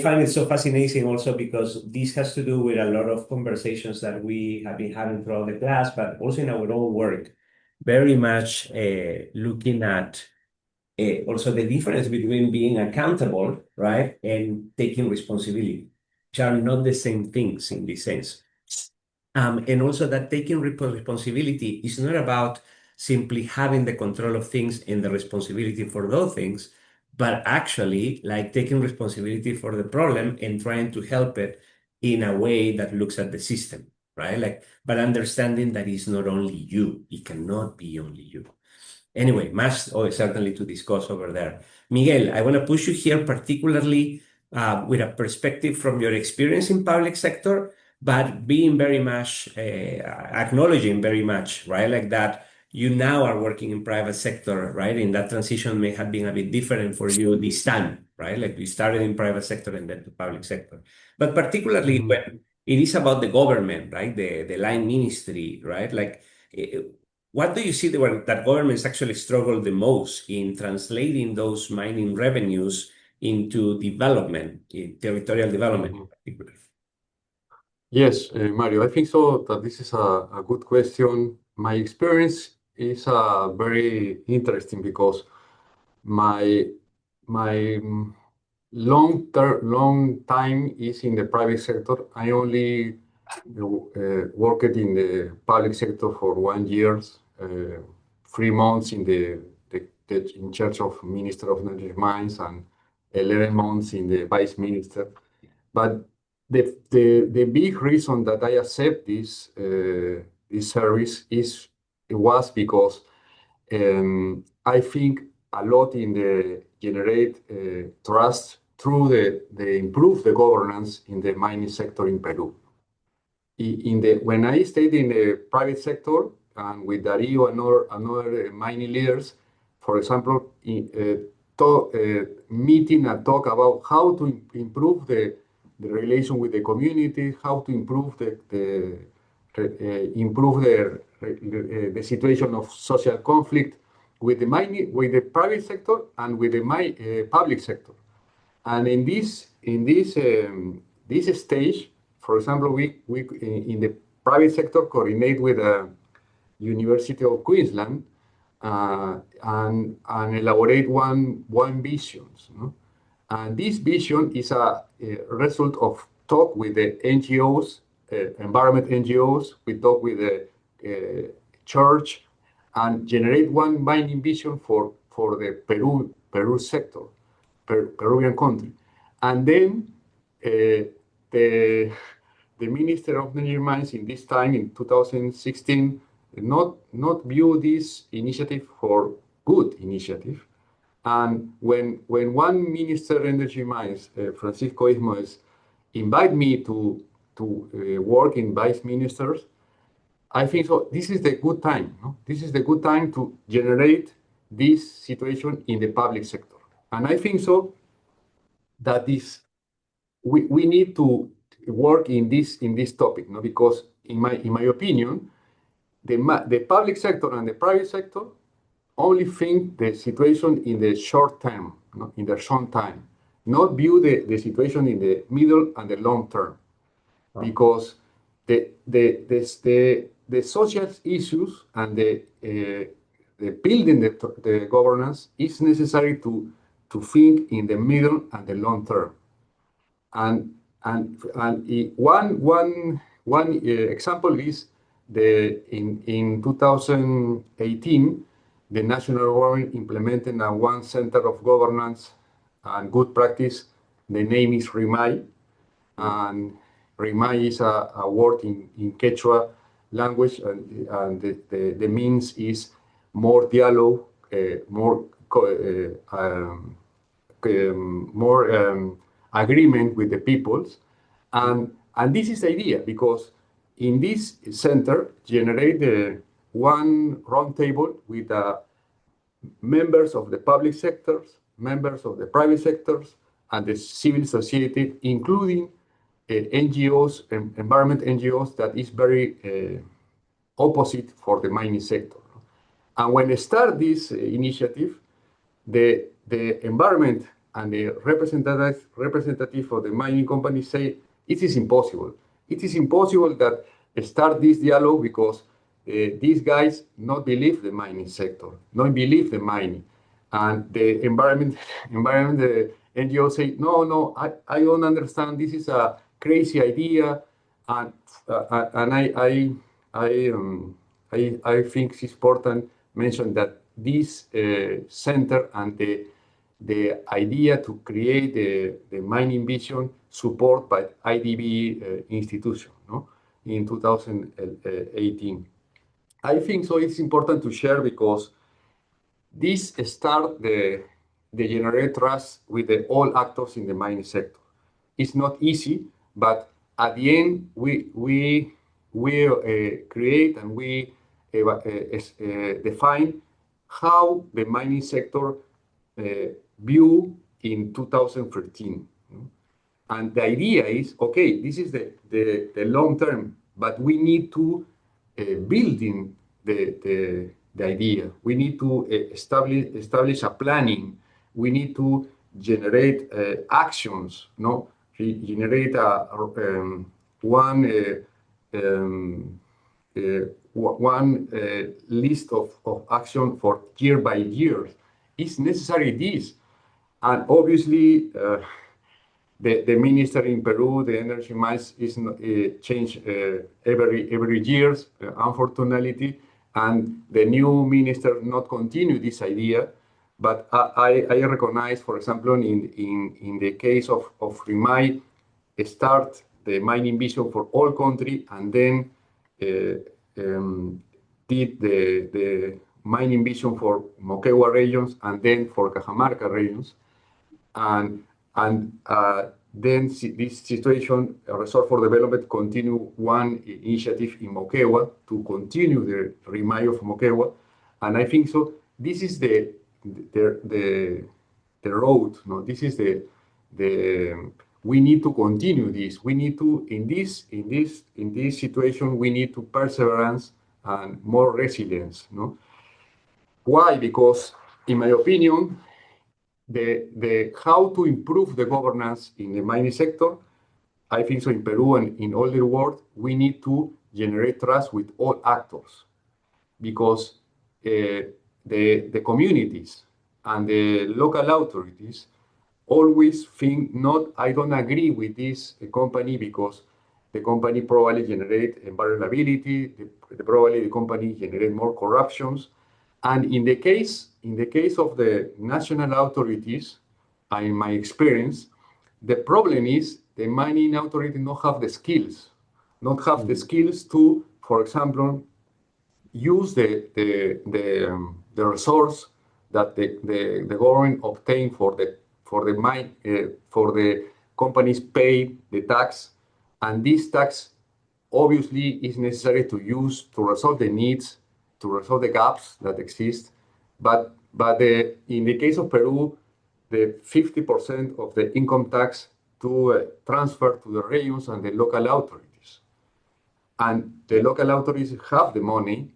find it so fascinating also because this has to do with a lot of conversations that we have been having throughout the class, but also in our own work, very much looking at also the difference between being accountable, right, and taking responsibility, which are not the same things in this sense. And also that taking responsibility is not about simply having the control of things and the responsibility for those things, but actually like taking responsibility for the problem and trying to help it in a way that looks at the system, right? Like, but understanding that it's not only you, it cannot be only you. Anyway, much certainly to discuss over there. Miguel, I want to push you here particularly with a perspective from your experience in public sector, but being very much acknowledging very much, right? Like that you now are working in private sector, right? And that transition may have been a bit different for you this time, right? Like you started in private sector and then to public sector. But particularly when it is about the government, right? The line ministry, right? Like what do you see that governments actually struggle the most in translating those mining revenues into development, in territorial development in particular? Yes, Mario, I think so that this is a good question. My experience is very interesting because my long time is in the private sector. I only worked in the public sector for 1 year, 3 months in charge of Minister of Energy Mines and 11 months in the Vice Minister. But the big reason that I accept this service was because I think a lot in the generate trust through the improve the governance in the mining sector in Peru. When I stayed in the private sector and with Dario and other mining leaders, for example, meeting and talk about how to improve the relation with the community, how to improve the situation of social conflict with the private sector and with the public sector. And in this stage, for example, we in the private sector coordinate with the University of Queensland and elaborate one vision. No? And this vision is a result of talk with the NGOs, environment NGOs. We talk with the church and generate one mining vision for the Peru sector. Peruvian country. And then the Minister of Energy Mines in this time, in 2016, not view this initiative for good initiative. And when one Minister of Energy Mines, Francisco Ismoes, invite me to work in vice ministers, I think so. This is the good time. No? This is the good time to generate this situation in the public sector. And I think so that we need to work in this topic, no? Because in my opinion, the public sector and the private sector only think the situation in the short term, no? In the short time, not view the situation in the middle and the long term, because the social issues and the building the governance is necessary to think in the middle and the long term. One example is in 2018, the national government implemented a one center of governance and good practice. The name is RIMAI, and RIMAI is a word in Quechua language, and the means is more dialogue, more agreement with the peoples. And this is the idea, because in this center, generate one roundtable with members of the public sectors, members of the private sectors, and the civil society, including NGOs, environment NGOs, that is very opposite for the mining sector. And when I start this initiative, the environment and the representative of the mining company say it is impossible. It is impossible that start this dialogue because these guys not believe the mining sector, not believe the mining. And the environment the NGO say, no, I don't understand. This is a crazy idea. And I think it's important mention that this center and the idea to create the mining vision support by IDB institution, no? In 2018. I think so it's important to share because this start the generate trust with all actors in the mining sector. It's not easy, but at the end we create and we define how the mining sector view in 2013. And the idea is, okay, this is the long term, but we need to build in the idea. We need to establish a planning. We need to generate actions, no? Generate one list of action for year by year. It's necessary this. And obviously, the minister in Peru, the energy mines is change every years, unfortunately, and the new minister not continue this idea. But I recognize, for example, in the case of RIMAI, start the mining vision for all country, and then did the mining vision for Moquegua regions, and then for Cajamarca regions. And then this situation, Resort for Development, continue one initiative in Moquegua to continue the RIMAI of Moquegua. And I think so. This is the road. No, this is the we need to continue this. We need to in this situation we need to perseverance and more resilience. No, why? Because in my opinion, the how to improve the governance in the mining sector, I think so in Peru and in all the world, we need to generate trust with all actors, because the communities and the local authorities always think not, I don't agree with this company because the company probably generate environability, probably the company generate more corruptions. And in the case of the national authorities, in my experience, the problem is the mining authority not have the skills, to, for example, use the resource that the government obtain for the companies pay the tax, and this tax obviously is necessary to use to resolve the needs, to resolve the gaps that exist. But in the case of Peru, the 50% of the income tax to transfer to the regions and the local authorities. And the local authorities have the money,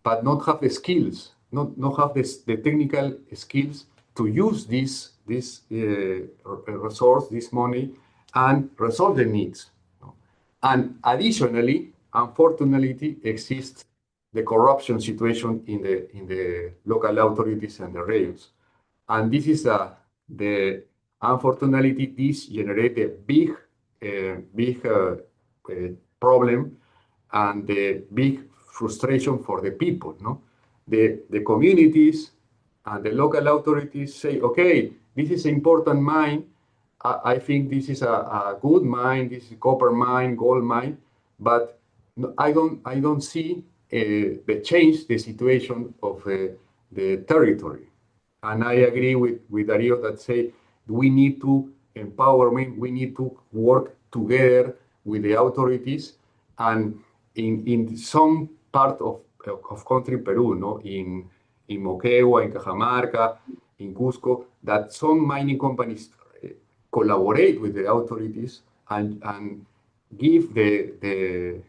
but not have the skills, not have the technical skills to use this resource, this money, and resolve the needs. And additionally, unfortunately, exists the corruption situation in the local authorities and the regions. And this is the unfortunately this generate a big problem and the big frustration for the people. No, the communities and the local authorities say, okay, this is an important mine. I think this is a good mine. This is a copper mine, gold mine, but I don't see the change the situation of the territory. And I agree with Dario that say we need to empowerment, we need to work together with the authorities, and in some part of country Peru, no, in Moquegua, in Cajamarca, in Cusco, that some mining companies collaborate with the authorities and give the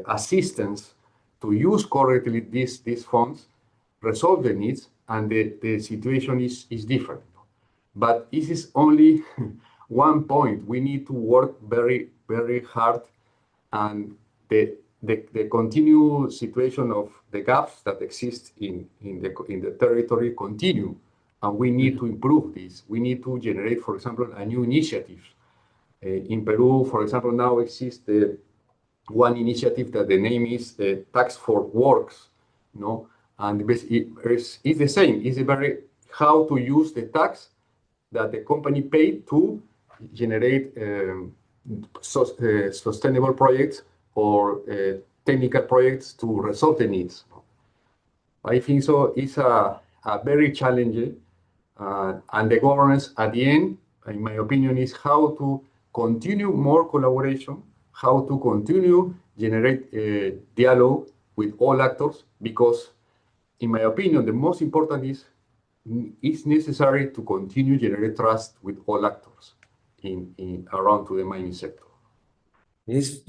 assistance to use correctly these funds, resolve the needs, and the situation is different. But this is only one point. We need to work very, very hard, and the continued situation of the gaps that exist in the territory continue, and we need to improve this. We need to generate, for example, a new initiative. In Peru, for example, now exists one initiative that the name is Tax for Works, no? And it's the same. It's a very how to use the tax that the company paid to generate sustainable projects or technical projects to resolve the needs. I think so. It's a very challenging, and the governance at the end, in my opinion, is how to continue more collaboration, how to continue generate dialogue with all actors, because in my opinion, the most important is it's necessary to continue generate trust with all actors in around to the mining sector. It's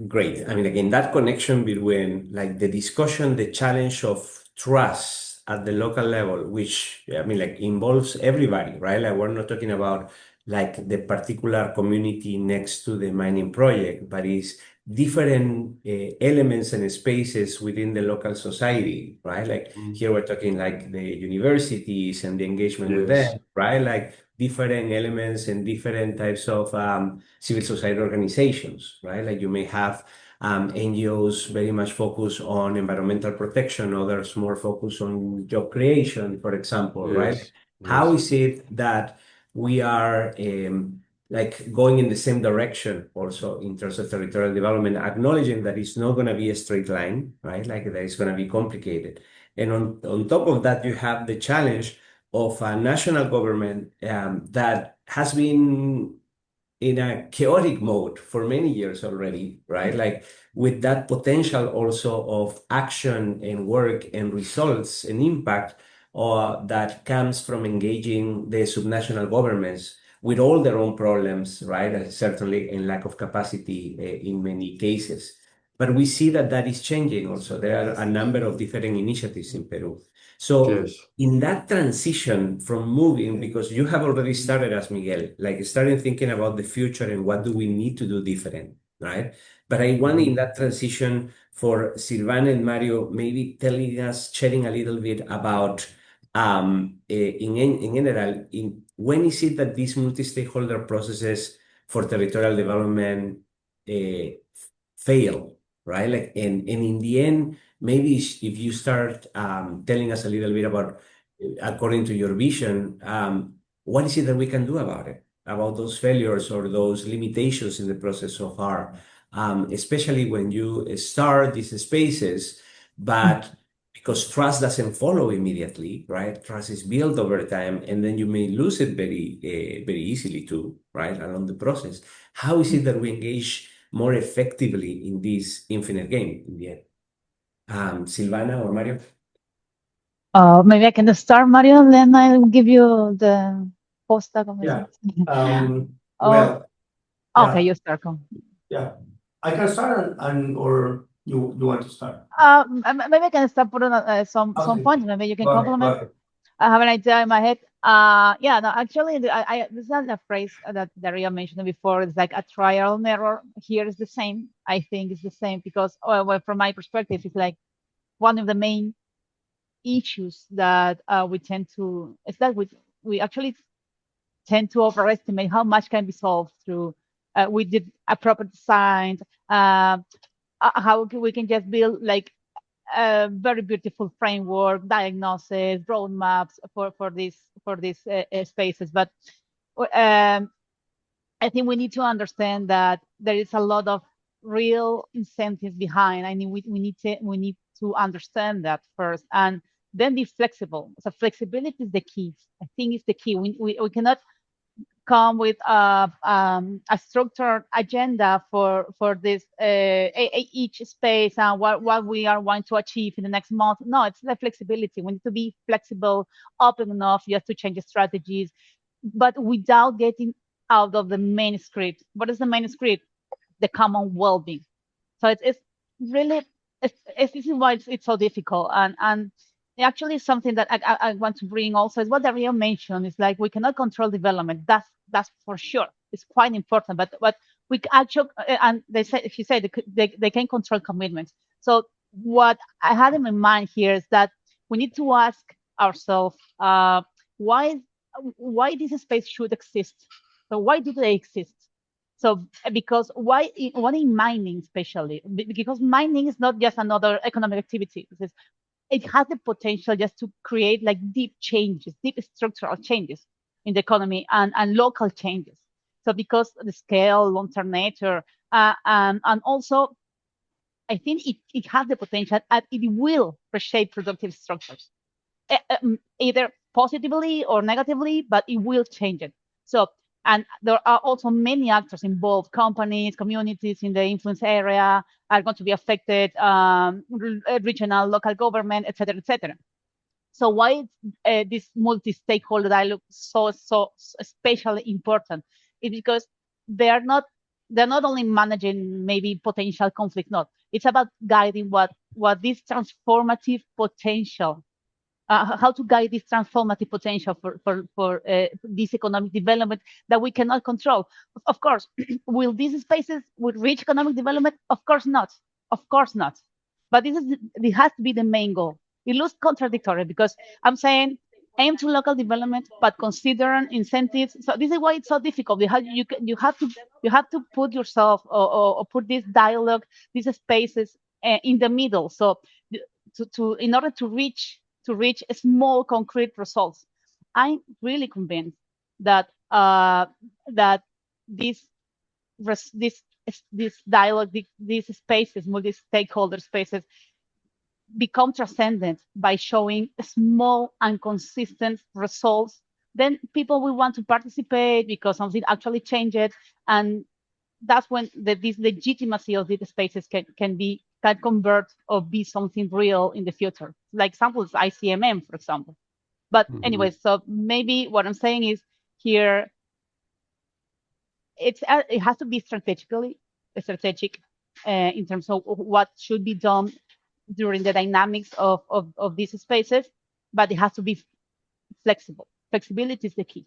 great. I mean, again, that connection between like the discussion, the challenge of trust at the local level, which I mean, like involves everybody, right? Like we're not talking about like the particular community next to the mining project, but it's different elements and spaces within the local society, right? Like here we're talking like the universities and the engagement with Yes. them, right? Like different elements and different types of civil society organizations, right? Like you may have NGOs very much focused on environmental protection, others more focused on job creation, for example, right? Yes. How Yes. is it that we are like going in the same direction also in terms of territorial development, acknowledging that it's not going to be a straight line, right? Like that it's going to be complicated. And on top of that, you have the challenge of a national government that has been in a chaotic mode for many years already, right? Like with that potential also of action and work and results and impact that comes from engaging the subnational governments with all their own problems, right? Certainly in lack of capacity in many cases. But we see that that is changing also. There are a number of different initiatives in Peru. So Yes. in that transition from moving, because you have already started as Miguel, like starting thinking about the future and what do we need to do different, right? But I want in that transition for Silvana and Mario, maybe telling us, sharing a little bit about in general, when is it that these multi-stakeholder processes for territorial development fail, right? Like, and in the end, maybe if you start telling us a little bit about, according to your vision, what is it that we can do about it, about those failures or those limitations in the process so far, especially when you start these spaces but because trust doesn't follow immediately, right? Trust is built over time, and then you may lose it very easily too, right? Along the process. How is it that we engage more effectively in this infinite game in the end? Silvana or Mario? Maybe I can start, Mario, and then I'll give you the posta. Yeah. Oh, Well, okay, yeah, you start. yeah. I can start or you want to start? Maybe I can start putting some Okay. points. Maybe you can Go ahead. Go complement. ahead. I have an idea in my head. Yeah, no, actually, this is not a phrase that Daria mentioned before. It's like a trial and error. Here is the same. I think it's the same because, well, from my perspective, it's like one of the main issues that we tend to. It's that we actually tend to overestimate how much can be solved through with the a proper design. How we can just build like a very beautiful framework, diagnosis, roadmaps for these spaces. But um, I think we need to understand that there is a lot of real incentives behind. I mean, we need to understand that first, and then be flexible. So flexibility is the key. I think it's the key. We cannot come with a structured agenda for this each space and what we are wanting to achieve in the next month. No, it's the flexibility. We need to be flexible, open enough just to change the strategies, but without getting out of the main script. What is the main script? The common well-being. So it's really this is why it's so difficult and actually something that I want to bring also is what Dario mentioned. It's like we cannot control development. That's for sure. It's quite important, but we actually and she said they can control commitments. So what I had in my mind here is that we need to ask ourselves why this space should exist. So why do they exist? So because why in mining especially? Because mining is not just another economic activity. It has the potential just to create like deep changes, deep structural changes in the economy and local changes. So because the scale, long-term nature, and also I think it has the potential and it will reshape productive structures, either positively or negatively, but it will change it. So, and there are also many actors involved, companies, communities in the influence area are going to be affected, regional, local government, et cetera, et cetera. So why is this multi-stakeholder dialogue so especially important? Is because they're not only managing maybe potential conflict. No, it's about guiding what this transformative potential how to guide this transformative potential for this economic development that we cannot control. Of course, will these spaces will reach economic development? Of course not. Of course not. But this has to be the main goal. It looks contradictory because I'm saying aim to local development, but consider incentives. So this is why it's so difficult. You have to put yourself or put this dialogue, these spaces in the middle. So in order to reach small concrete results. I'm really convinced that that this this dialogue, these spaces, multi-stakeholder spaces, become transcendent by showing small and consistent results. Then people will want to participate because something actually changed, and that's when this legitimacy of these spaces can convert or be something real in the future. Like examples, ICMM, for example. But anyway, so maybe what I'm saying is here, it has to be strategic in terms of what should be done during the dynamics of these spaces, but it has to be flexible. Flexibility is the key.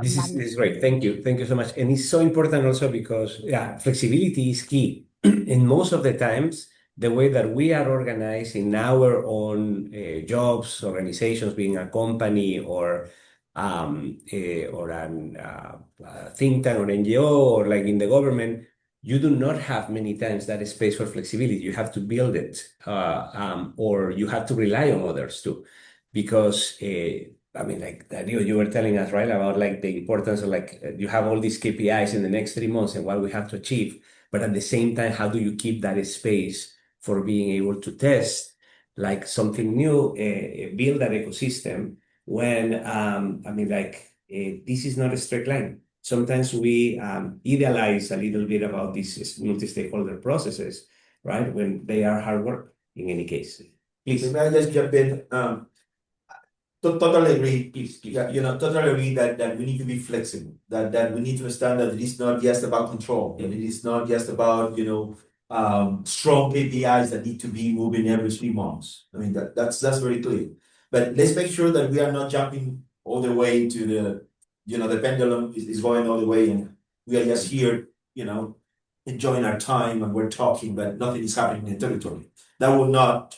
This is great. Thank you. Thank you so much. And it's so important also because, yeah, flexibility is key. And most of the times, the way that we are organized in our own jobs, organizations, being a company or an think tank or NGO or like in the government, you do not have many times that space for flexibility. You have to build it, or you have to rely on others too, because I mean, like that you were telling us, right, about like the importance of like you have all these KPIs in the next 3 months and what we have to achieve, but at the same time, how do you keep that space for being able to test like something new, build that ecosystem when, I mean, like, this is not a straight line. Sometimes we idealize a little bit about these multi-stakeholder processes, right? When they are hard work in any case. Please. May I just jump in? Totally agree. Yeah, totally agree that we need to be flexible. That we need to understand that it is not just about control. And it is not just about strong KPIs that need to be moving every 3 months. I mean that's very clear. But let's make sure that we are not jumping all the way to the pendulum is going all the way, and we are just here, enjoying our time and we're talking, but nothing is happening in the territory. That will not,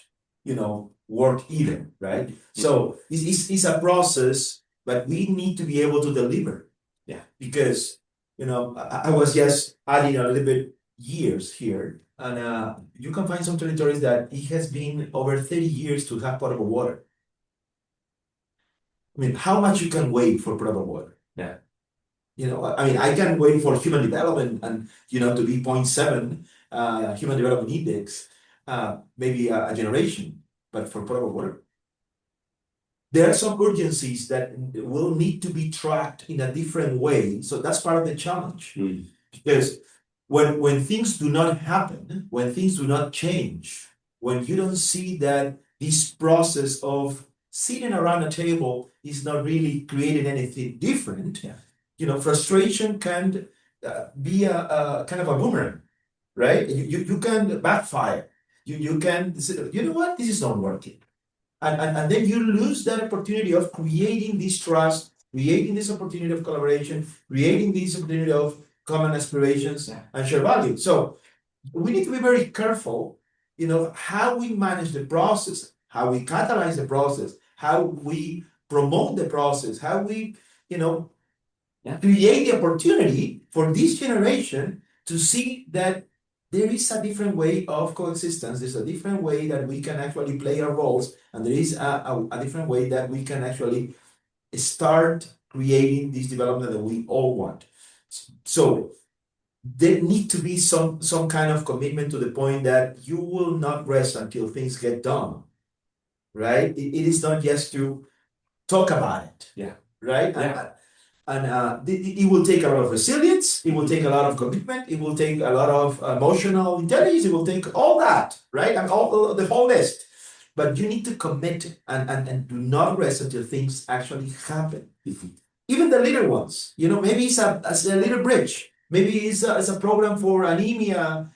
work either, right? So it's a process, but we need to be able to deliver. Yeah. Because, I was just adding a little bit years here, and you can find some territories that it has been over 30 years to have potable water. I mean, how much you can wait for potable water? Yeah. I mean, I can wait for human development and, to be 0.7 human development index, maybe a generation, but for potable water. There are some urgencies that will need to be tracked in a different way. So that's part of the challenge. Because when things do not happen, when things do not change, when you don't see that this process of sitting around a table is not really creating anything different, frustration can be a kind of a boomerang, right? You can backfire. You can say, you know what, this is not working. And then you lose that opportunity of creating this trust, creating this opportunity of collaboration, creating this opportunity of common aspirations and shared value. So we need to be very careful, how we manage the process, how we catalyze the process, how we promote the process, how we, create the opportunity for this generation to see that there is a different way of coexistence. There's a different way that we can actually play our roles, and there is a different way that we can actually start creating this development that we all want. So there need to be some kind of commitment to the point that you will not rest until things get done, right? It is not just to talk about it, right? Yeah. And it will take a lot of resilience, it will take a lot of commitment, it will take a lot of emotional intelligence, it will take all that, right? And all the whole list. But you need to commit and do not rest until things actually happen. Even the little ones, maybe it's a little bridge, maybe it's a program for anemia,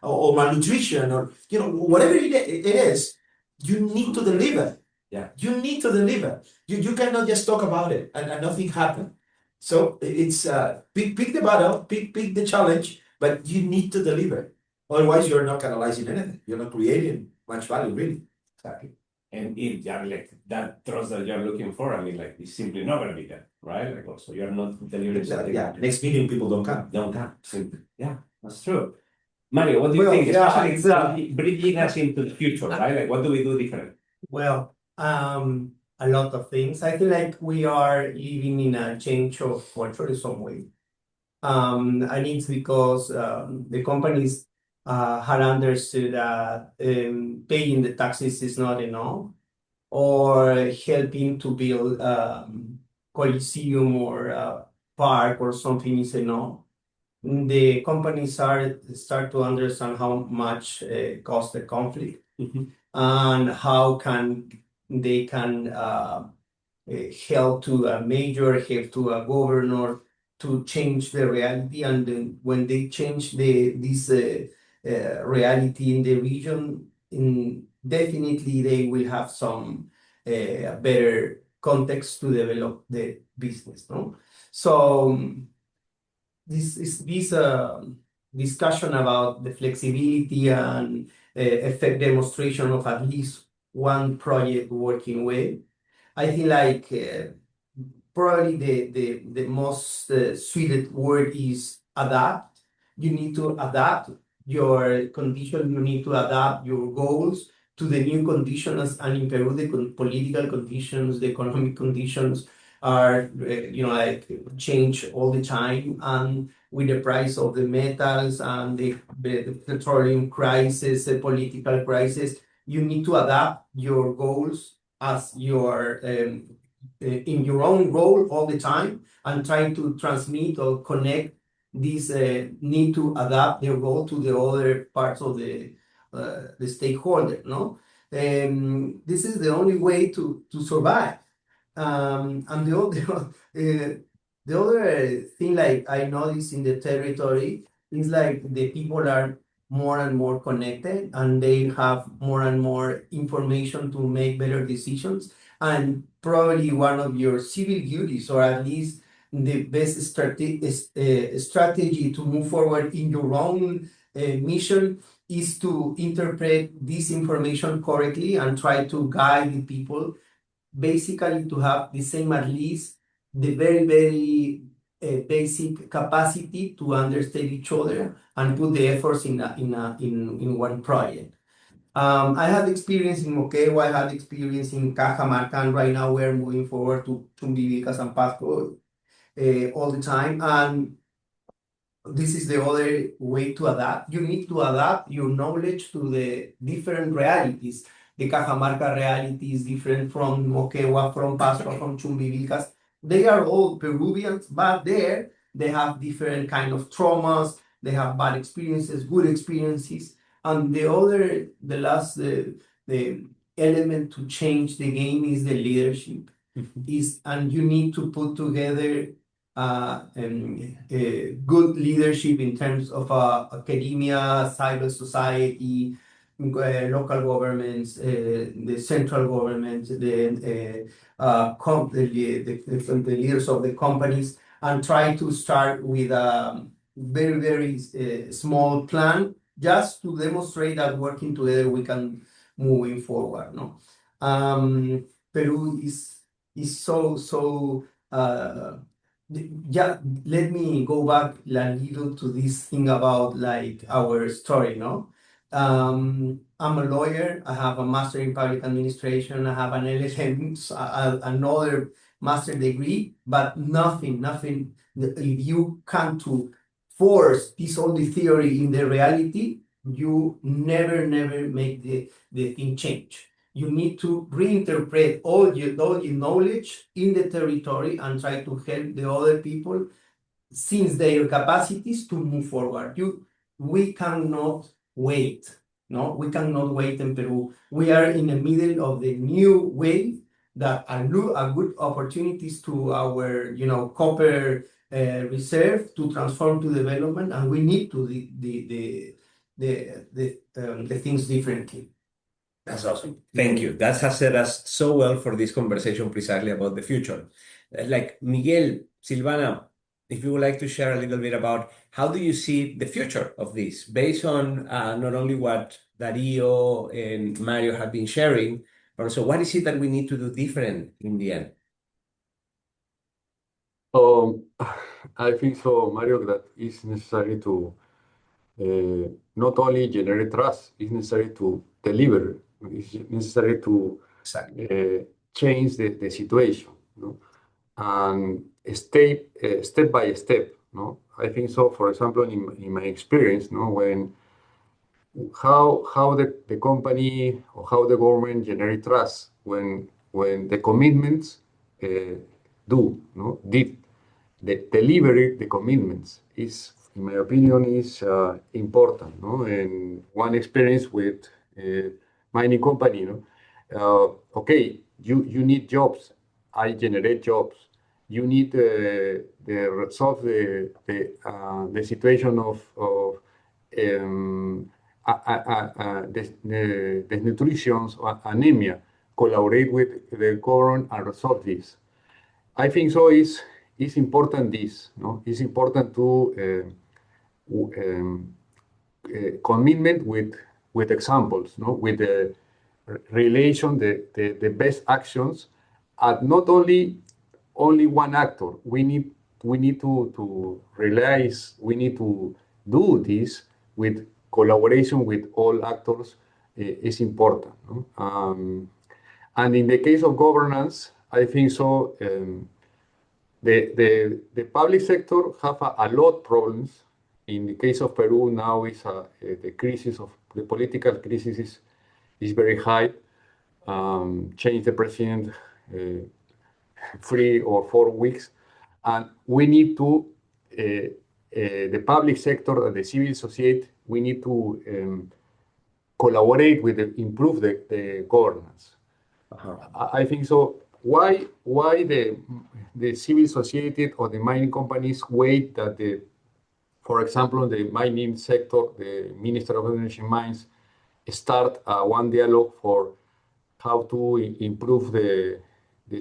or malnutrition, or whatever it is, you need to deliver. Yeah. You need to deliver. You cannot just talk about it and nothing happen. So it's pick the battle, pick the challenge, but you need to deliver. Otherwise, you're not catalyzing anything. You're not creating much value, really. Exactly. And like that trust that you're looking for, I mean, like, it's simply not going to be there, right? Like, also, you're not delivering something. Yeah, next meeting, people don't come. Don't come. Simply. Yeah, that's true. Mario, what do you Well, think? yeah, Especially it's, bridging us into the future, right? Like, what do we do different? well, a lot of things. I feel like we are living in a change of culture in some way. And it's because the companies had understood that paying the taxes is not enough, or helping to build coliseum or park or something is enough. The companies start to understand how much cost the conflict, and how they can help to a mayor, help to a governor to change the reality. And then when they change this reality in the region, definitely they will have some better context to develop the business, no? So this discussion about the flexibility and effect demonstration of at least one project working well, I feel like probably the most suited word is adapt. You need to adapt your condition, you need to adapt your goals to the new conditions, and in Peru, the political conditions, the economic conditions are like change all the time, and with the price of the metals and the petroleum crisis, the political crisis, you need to adapt your goals as your in your own role all the time, and try to transmit or connect this need to adapt their role to the other parts of the stakeholder, no? This is the only way to survive. And the other thing, like I noticed in the territory, is like the people are more and more connected, and they have more and more information to make better decisions. And probably one of your civil duties, or at least the best strategy to move forward in your own mission, is to interpret this information correctly and try to guide the people, basically to have the same, at least the very, very basic capacity to understand each other and put the efforts in one project. I had experience in Moquegua, I had experience in Cajamarca, and right now we're moving forward to Chumbivicas and Pasco all the time. And this is the other way to adapt. You need to adapt your knowledge to the different realities. The Cajamarca reality is different from Moquegua, from Pasco, from Chumbivilcas. They are all Peruvians, but there they have different kind of traumas. They have bad experiences, good experiences, and the element to change the game is the leadership. And you need to put together good leadership in terms of academia, civil society, local governments, the central government, the leaders of the companies, and try to start with a very, very small plan, just to demonstrate that working together we can moving forward. No, Peru is so. Yeah, let me go back a little to this thing about like our story, no? I'm a lawyer. I have a master in public administration. I have an LLM, another master degree, but nothing. If you come to force this only theory in the reality, you never make the thing change. You need to reinterpret all your knowledge in the territory and try to help the other people since their capacities to move forward. We cannot wait. No, we cannot wait in Peru. We are in the middle of the new wave that are good opportunities to our, copper reserve to transform to development, and we need to the things differently. That's awesome. Thank you. That has set us so well for this conversation precisely about the future. Like Miguel, Silvana, if you would like to share a little bit about how do you see the future of this based on not only what Dario and Mario have been sharing, but also what is it that we need to do different in the end? Um, I think so, Mario, that it's necessary to not only generate trust, it's necessary to deliver. It's necessary to Exactly. change the situation, no? And step by step, no? I think so. For example, in my experience, no, when how the company or how the government generate trust when the commitments did the delivery the commitments is, in my opinion, is important, no? And one experience with mining company, okay, you need jobs, I generate jobs. You need the resolve the situation of desnutrition or anemia, collaborate with the government and resolve this. I think so is important this, no? It's important to commitment with examples, no? With the relation, the best actions, and not only one actor. We need to realize we need to do this with collaboration with all actors is important, no? And in the case of governance, I think so. The public sector have a lot problems. In the case of Peru now is the crisis of the political crisis is very high. Change the president 3 or 4 weeks, and we need to the public sector and the civil society, we need to collaborate with improve the governance. I think so. Why the civil society or the mining companies wait that for example, the mining sector, the Minister of Energy and Mines start one dialogue for how to improve the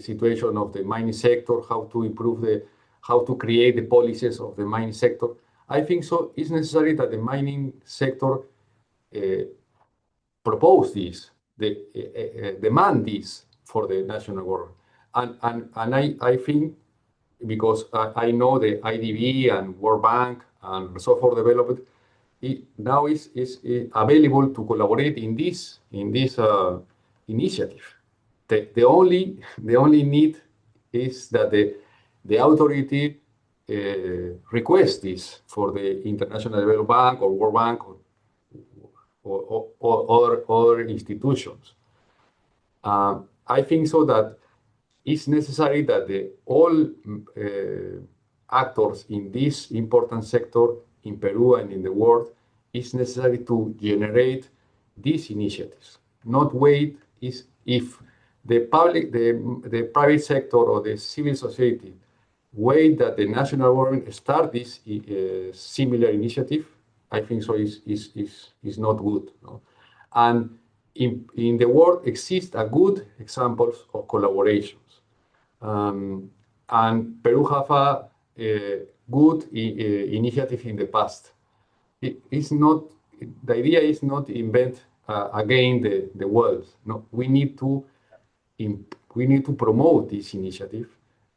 situation of the mining sector, how to create the policies of the mining sector. I think so. It's necessary that the mining sector propose this, demand this for the national government. And I think because I know the IDB and World Bank and so for development now is available to collaborate in this initiative. The only need is that the authority request this for the International Development Bank or World Bank or other institutions. I think so that it's necessary that all actors in this important sector in Peru and in the world is necessary to generate these initiatives. Not wait is if the private sector or the civil society wait that the national government start this similar initiative, I think so is not good. No? And in the world exist a good examples of collaborations. And Peru have a good initiative in the past. It's not the idea is not invent again the world. No, we need to promote this initiative.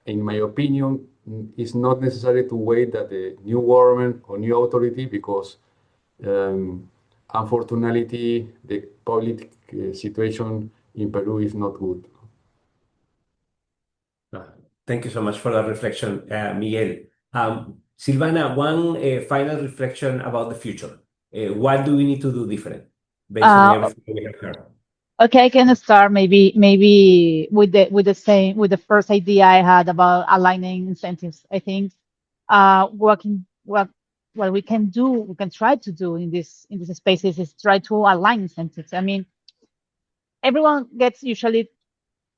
In my opinion, it's not necessary to wait that the new government or new authority because unfortunately the public situation in Peru is not good. Thank you so much for that reflection, Miguel. Silvana, one final reflection about the future. What do we need to do different based on everything we have heard? Okay, I can start maybe with the first idea I had about aligning incentives. I think what we can try to do in these spaces is try to align incentives. I mean, everyone gets usually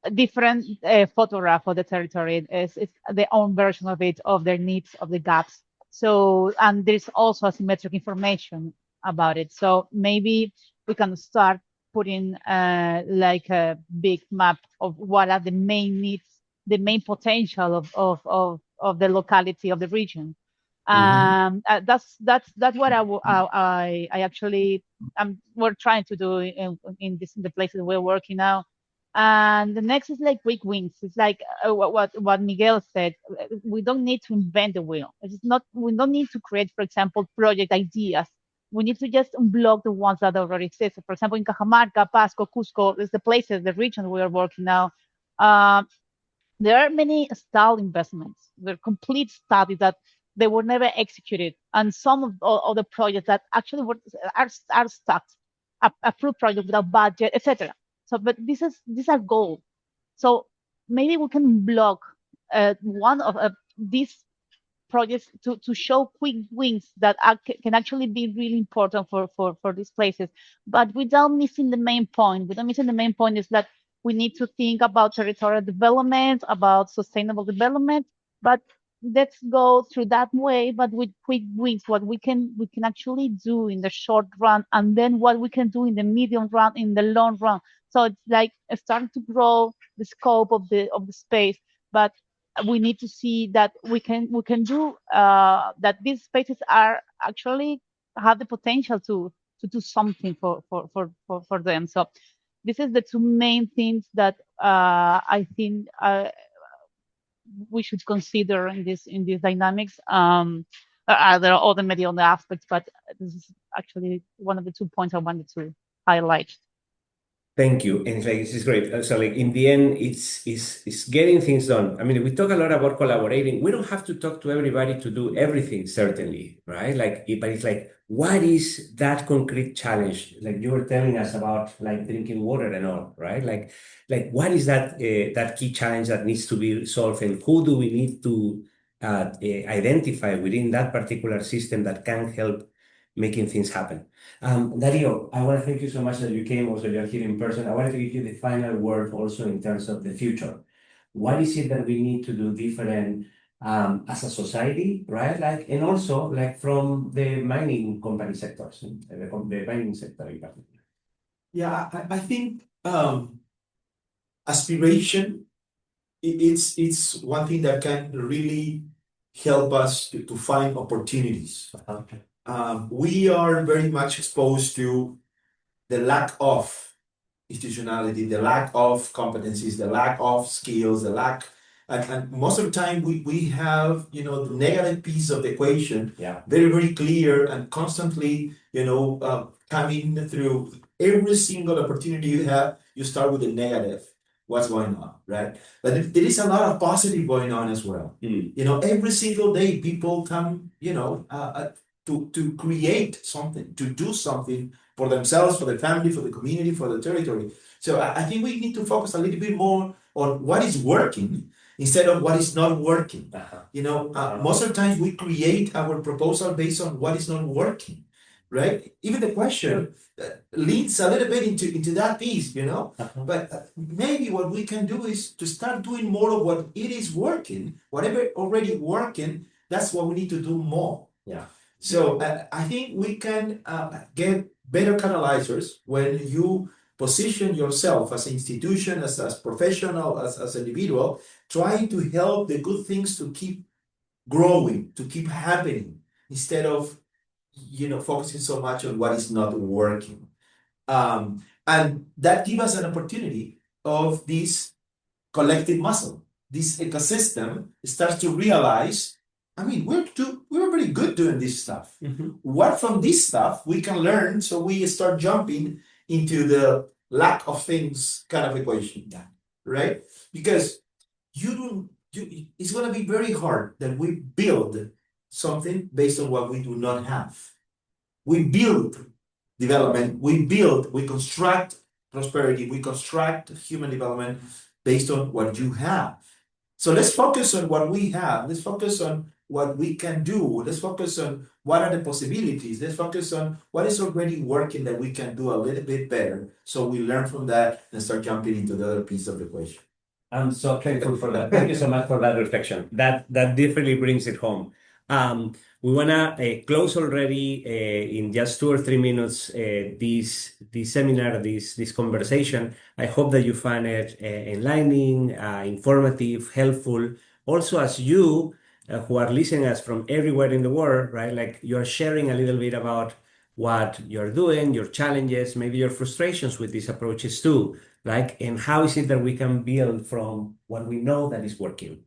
a different photograph of the territory. It's their own version of it, of their needs, of the gaps. So, and there's also asymmetric information about it. So maybe we can start putting like a big map of what are the main needs, the main potential of the locality of the region. That's what I actually we're trying to do in the places we're working now. And the next is like quick wins. It's like what Miguel said. We don't need to invent the wheel. It's not. We don't need to create, for example, project ideas. We need to just unblock the ones that already exist. For example, in Cajamarca, Pasco, Cusco, is the places, the region we are working now. There are many stalled investments. They're complete studies that they were never executed, and some of the projects that actually are stuck, approved projects without budget, etc. So, but these are gold. So maybe we can block one of these projects to show quick wins that can actually be really important for these places, but without missing the main point. Without missing the main point is that we need to think about territorial development, about sustainable development, but let's go through that way, but with quick wins, what we can actually do in the short run, and then what we can do in the medium run, in the long run. So it's like starting to grow the scope of the space, but we need to see that we can do that. These spaces are actually have the potential to do something for them. So this is the two main things that I think we should consider in these dynamics. There are other many other aspects, but this is actually one of the 2 points I wanted to highlight. Thank you. And it's like this is great. So like in the end, it's getting things done. I mean, we talk a lot about collaborating. We don't have to talk to everybody to do everything, certainly, right? Like, but it's like, what is that concrete challenge? Like you were telling us about like drinking water and all, right? Like what is that key challenge that needs to be solved, and who do we need to identify within that particular system that can help making things happen? Dario, I want to thank you so much that you came. Also, you're here in person. I wanted to give you the final word also in terms of the future. What is it that we need to do different as a society, right? Like, and also like from the mining company sectors, the mining sector in particular. Yeah, I think aspiration it's one thing that can really help us to find opportunities. Okay. We are very much exposed to the lack of institutionality, the lack of competencies, the lack of skills, the lack, and most of the time we have, the negative piece of the equation Yeah. very, very clear and constantly, coming through every single opportunity you have, you start with the negative. What's going on, right? But there is a lot of positive going on as well. Every single day people come, to create something, to do something for themselves, for their family, for the community, for the territory. So I think we need to focus a little bit more on what is working instead of what is not working. Most of the times we create our proposal based on what is not working, right? Even the question leads a little bit into that piece, But maybe what we can do is to start doing more of what it is working, whatever already working. That's what we need to do more. Yeah. So I think we can get better catalyzers when you position yourself as an institution, as professional, as individual, trying to help the good things to keep growing, to keep happening, instead of focusing so much on what is not working. And that gives us an opportunity of this collective muscle. This ecosystem starts to realize, I mean, we're pretty good doing this stuff. What from this stuff we can learn, so we start jumping into the lack of things kind of equation, right? Because it's going to be very hard that we build something based on what we do not have. We build development, we construct prosperity, we construct human development based on what you have. So let's focus on what we have. Let's focus on what we can do. Let's focus on what are the possibilities. Let's focus on what is already working that we can do a little bit better. So we learn from that and start jumping into the other piece of the equation. I'm so thankful for that. Thank you so much for that reflection. That definitely brings it home. We wanna close already in just 2 or 3 minutes this seminar, this conversation. I hope that you find it enlightening, informative, helpful. Also, as you who are listening us from everywhere in the world, right? Like you are sharing a little bit about what you're doing, your challenges, maybe your frustrations with these approaches too. Like, and how is it that we can build from what we know that is working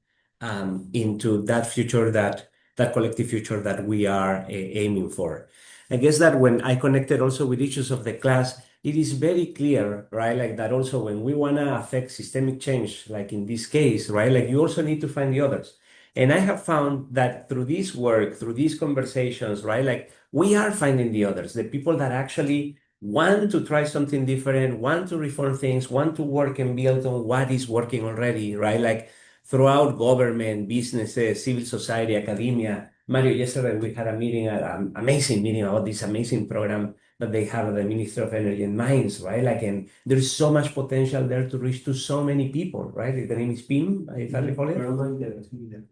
into that future, that collective future that we are aiming for. I guess that when I connected also with issues of the class, it is very clear, right? Like that also when we want to affect systemic change, like in this case, right? Like you also need to find the others. And I have found that through this work, through these conversations, right? Like we are finding the others, the people that actually want to try something different, want to reform things, want to work and build on what is working already, right? Like throughout government, businesses, civil society, academia. Mario, yesterday we had a meeting, an amazing meeting about this amazing program that they have at the Ministry of Energy and Mines, right? Like, and there's so much potential there to reach to so many people, right? The name is PIM, if I recall it.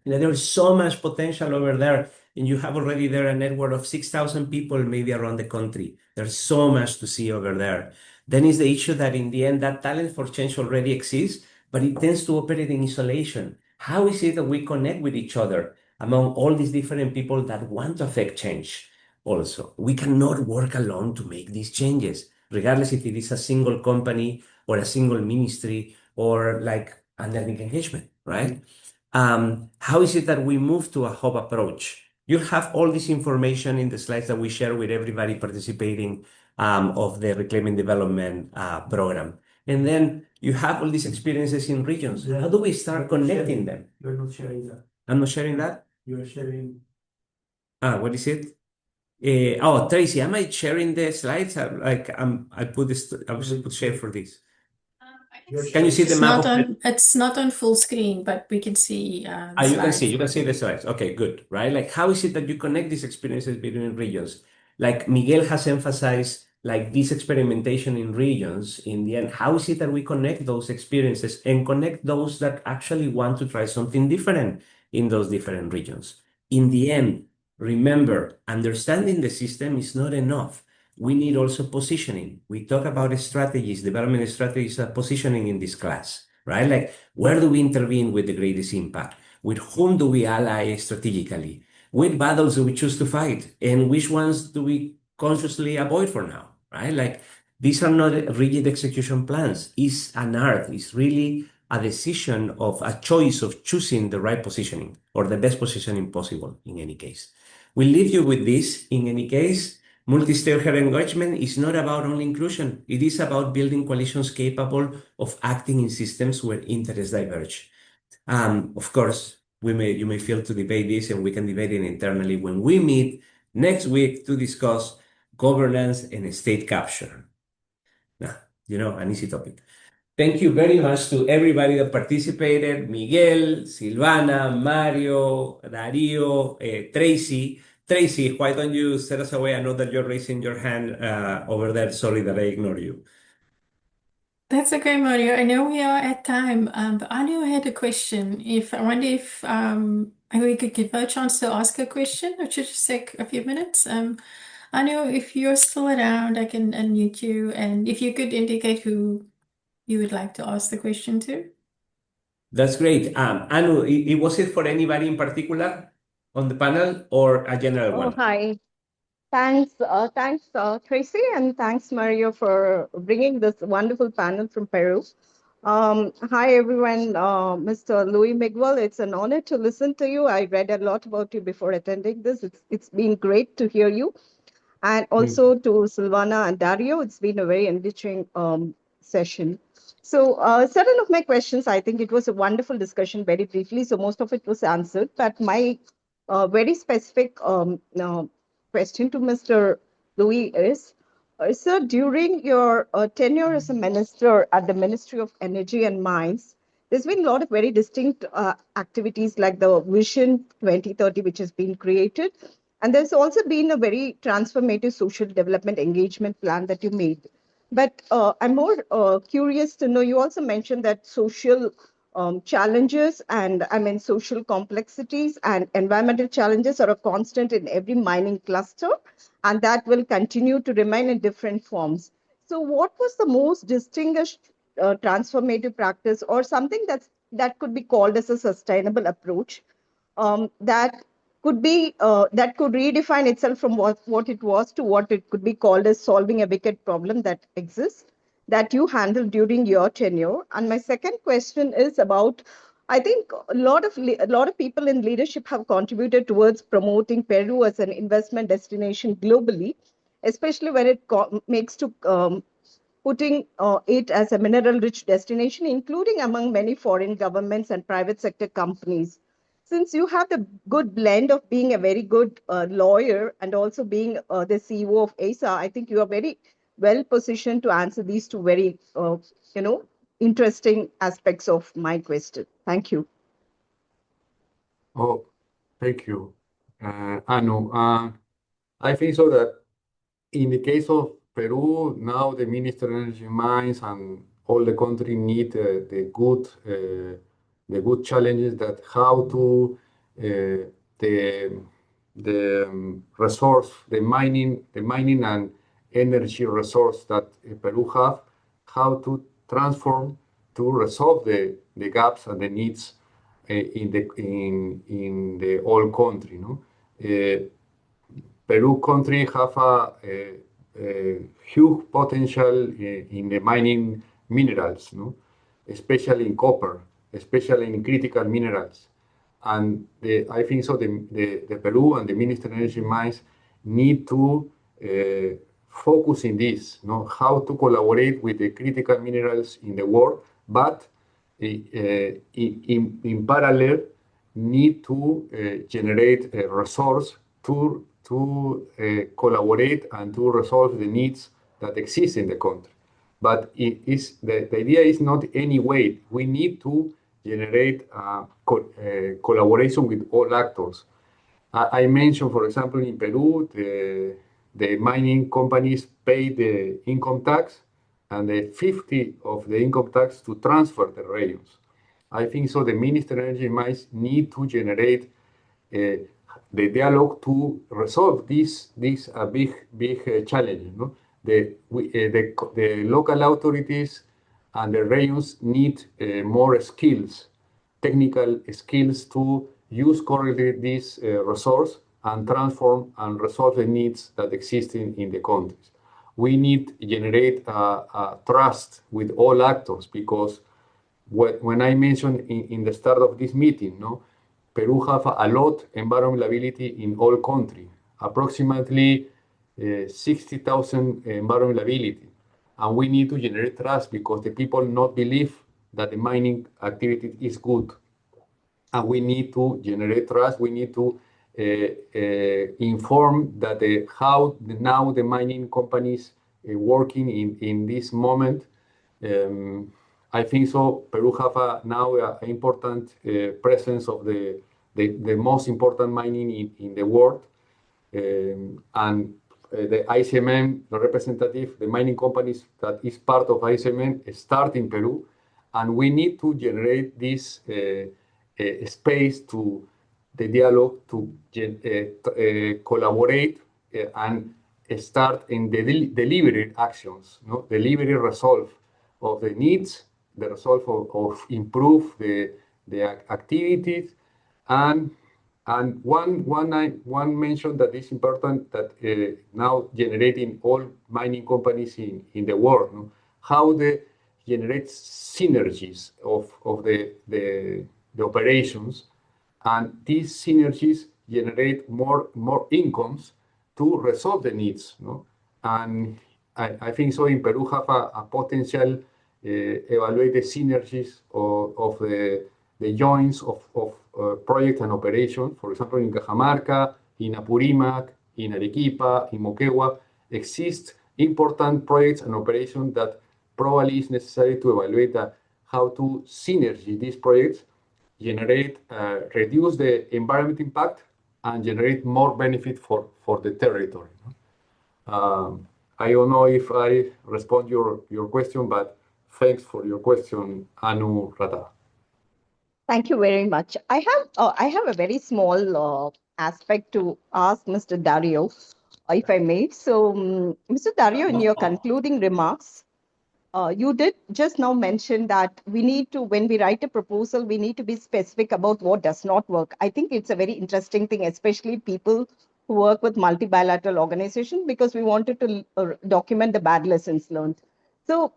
Yeah, there's so much potential over there. And you have already there a network of 6,000 people maybe around the country. There's so much to see over there. Then is the issue that in the end, that talent for change already exists, but it tends to operate in isolation. How is it that we connect with each other among all these different people that want to affect change? Also, we cannot work alone to make these changes, regardless if it is a single company or a single ministry or like academic engagement, right? How is it that we move to a hub approach? You'll have all this information in the slides that we share with everybody participating of the Reclaiming Development program. And then you have all these experiences in regions. How do we start connecting them? You're not sharing that. I'm not sharing that. You're sharing. What is it? Oh, Tracy, am I sharing the slides? I put this, I was put share for this. Can you see the It's map not of on, it's not on full screen, but we can see the you can slides. see the slides. Okay, good, right? Like, how is it that you connect these experiences between regions? Like Miguel has emphasized, like this experimentation in regions, in the end, how is it that we connect those experiences and connect those that actually want to try something different in those different regions? In the end, remember, understanding the system is not enough. We need also positioning. We talk about strategies, development strategies, positioning in this class, right? Like, where do we intervene with the greatest impact? With whom do we ally strategically? Which battles do we choose to fight? And which ones do we consciously avoid for now, right? Like, these are not rigid execution plans. It's an art. It's really a decision of a choice of choosing the right positioning or the best positioning possible in any case. We leave you with this in any case. Multi-stakeholder engagement is not about only inclusion. It is about building coalitions capable of acting in systems where interests diverge. Of course, you may feel to debate this, and we can debate it internally when we meet next week to discuss governance and state capture. Now, an easy topic. Thank you very much to everybody that participated: Miguel, Silvana, Mario, Dario, Tracy. Tracy, why don't you set us away? I know that you're raising your hand over there. Sorry that I ignored you. That's okay, Mario. I know we are at time, but I knew I had a question. I wonder if we could give her a chance to ask a question, or should just take a few minutes. I know if you're still around, I can unmute you, and if you could indicate who you would like to ask the question to. That's great. Anu, was it for anybody in particular on the panel or a general Oh, one? hi. Thanks, Tracy, and thanks, Mario, for bringing this wonderful panel from Peru. Hi, everyone. Mr. Louis Miguel, it's an honor to listen to you. I read a lot about you before attending this. It's been great to hear you. And also to Silvana and Dario, it's been a very enriching session. So certain of my questions, I think it was a wonderful discussion very briefly. So most of it was answered, but my very specific question to Mr. Louis is, sir, during your tenure as a minister at the Ministry of Energy and Mines, there's been a lot of very distinct activities like the Vision 2030, which has been created. And there's also been a very transformative social development engagement plan that you made. But I'm more curious to know, you also mentioned that social challenges and social complexities and environmental challenges are a constant in every mining cluster, and that will continue to remain in different forms. So what was the most distinguished transformative practice or something that could be called as a sustainable approach that could redefine itself from what it was to what it could be called as solving a wicked problem that exists that you handled during your tenure? And my second question is about, I think a lot of people in leadership have contributed towards promoting Peru as an investment destination globally, especially when it makes to putting it as a mineral-rich destination, including among many foreign governments and private sector companies. Since you have the good blend of being a very good lawyer and also being the CEO of ASA, I think you are very well positioned to answer these two very, interesting aspects of my question. Thank you. Oh, thank you, Anu. I think so that in the case of Peru, now the Minister of Energy and Mines and all the country need the good challenges that how to the resource, the mining and energy resource that Peru have, how to transform to resolve the gaps and the needs in the whole country. No? Peru country have a huge potential in the mining minerals, no? Especially in copper, especially in critical minerals. And I think so the Peru and the Minister of Energy and Mines need to focus in this, how to collaborate with the critical minerals in the world, but in parallel need to generate a resource to collaborate and to resolve the needs that exist in the country. But the idea is not any way. We need to generate collaboration with all actors. I mentioned, for example, in Peru, the mining companies pay the income tax and the 50 of the income tax to transfer the revenues. I think so. The Minister of Energy and Mines need to generate the dialogue to resolve this big challenge. The local authorities and the regions need more skills, technical skills to use correctly this resource and transform and resolve the needs that exist in the countries. We need to generate a trust with all actors because when I mentioned in the start of this meeting, Peru have a lot environmental ability in all country, approximately 60,000 environmental ability. And we need to generate trust because the people not believe that the mining activity is good. And we need to generate trust. We need to inform that how now the mining companies working in this moment. I think so. Peru have now an important presence of the most important mining in the world, and the ICMM, the representative, the mining companies that is part of ICMM start in Peru, and we need to generate this space to the dialogue to collaborate and start in the delivery actions, delivery resolve of the needs, the resolve of improve the activities, and one mention that is important that now generating all mining companies in the world, how they generate synergies of the operations, and these synergies generate more incomes to resolve the needs. And I think so in Peru have a potential evaluate the synergies of the joints of project and operation. For example, in Cajamarca, in Apurímac, in Arequipa, in Moquegua, exist important projects and operations that probably is necessary to evaluate how to synergy these projects, generate, reduce the environment impact, and generate more benefit for the territory. I don't know if I respond your question, but thanks for your question, Anu Rata. Thank you very much. I have a very small aspect to ask Mr. Dario, if I may. So, Mr. Dario, in your concluding remarks, you did just now mention that we need to, when we write a proposal, we need to be specific about what does not work. I think it's a very interesting thing, especially people who work with multi-bilateral organizations, because we wanted to document the bad lessons learned. So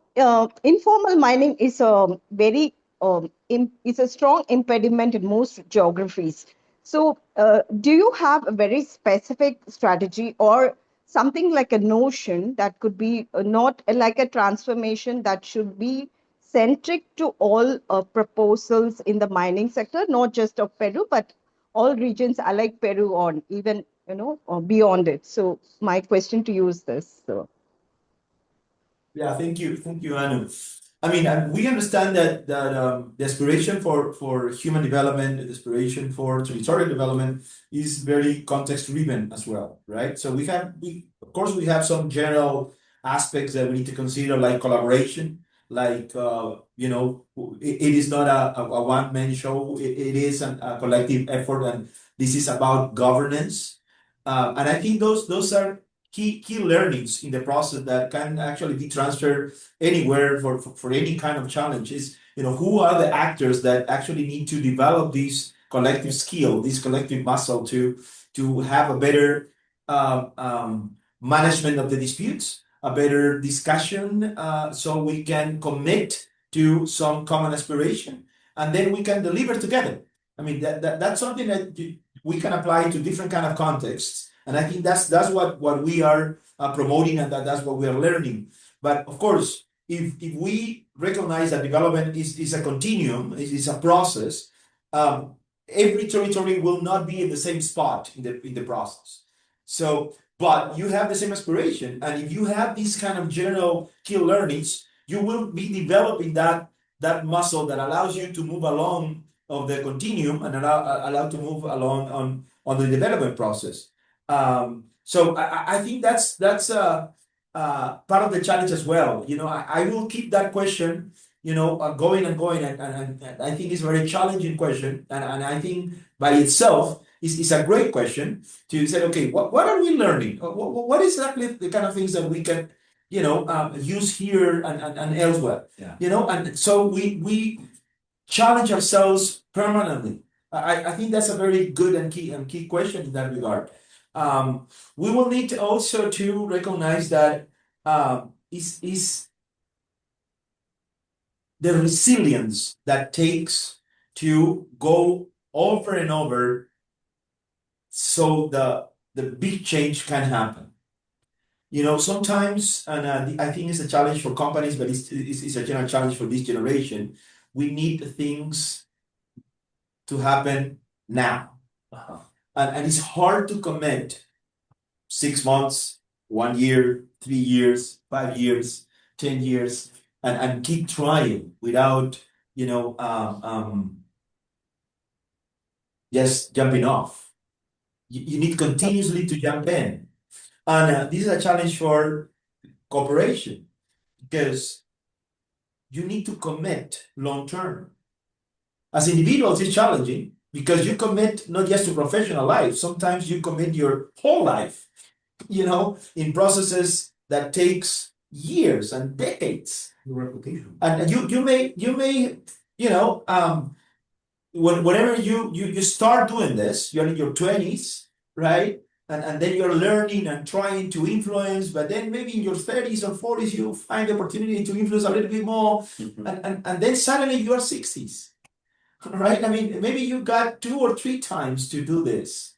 informal mining is a very is a strong impediment in most geographies. So do you have a very specific strategy or something like a notion that could be not like a transformation that should be centric to all proposals in the mining sector, not just of Peru, but all regions like Peru or even, beyond it. So my question to you is this. So. Yeah, thank you, Anu. I mean, we understand that the aspiration for human development, the aspiration for territorial development is very context driven as well, right? So we of course we have some general aspects that we need to consider, like collaboration, like it is not a one man show. It is a collective effort, and this is about governance. And I think those are key learnings in the process that can actually be transferred anywhere for any kind of challenge. Is who are the actors that actually need to develop this collective skill, this collective muscle to have a better management of the disputes, a better discussion, so we can commit to some common aspiration, and then we can deliver together. I mean that's something that we can apply to different kind of contexts. And I think that's what we are promoting, and that's what we are learning. But of course, if we recognize that development is a continuum, is a process, um, every territory will not be in the same spot in the process. So, but you have the same aspiration, and if you have these kind of general key learnings, you will be developing that muscle that allows you to move along of the continuum and allow to move along on the development process. So I think that's part of the challenge as well. You know, I will keep that question, going and going, and I think it's a very challenging question, and I think by itself is a great question to say, okay, what are we learning? What is exactly the kind of things that we can, use here and elsewhere? Yeah. And so we challenge ourselves permanently. I think that's a very good and key question in that regard. We will need to also to recognize that is the resilience that takes to go over and over so the big change can happen. Sometimes, and I think it's a challenge for companies, but it's a general challenge for this generation. We need things to happen now. And it's hard to commit 6 months, 1 year, 3 years, 5 years, 10 years, and keep trying without, just jumping off. You need continuously to jump in. And this is a challenge for cooperation because you need to commit long term. As individuals, it's challenging because you commit not just to professional life, sometimes you commit your whole life, in processes that takes years and decades. Your reputation. And you may, whenever you start doing this, you're in your 20s, right? And then you're learning and trying to influence, but then maybe in your 30s or 40s, you find the opportunity to influence a little bit more. And then suddenly you are 60s, right? I mean, maybe you got 2 or 3 times to do this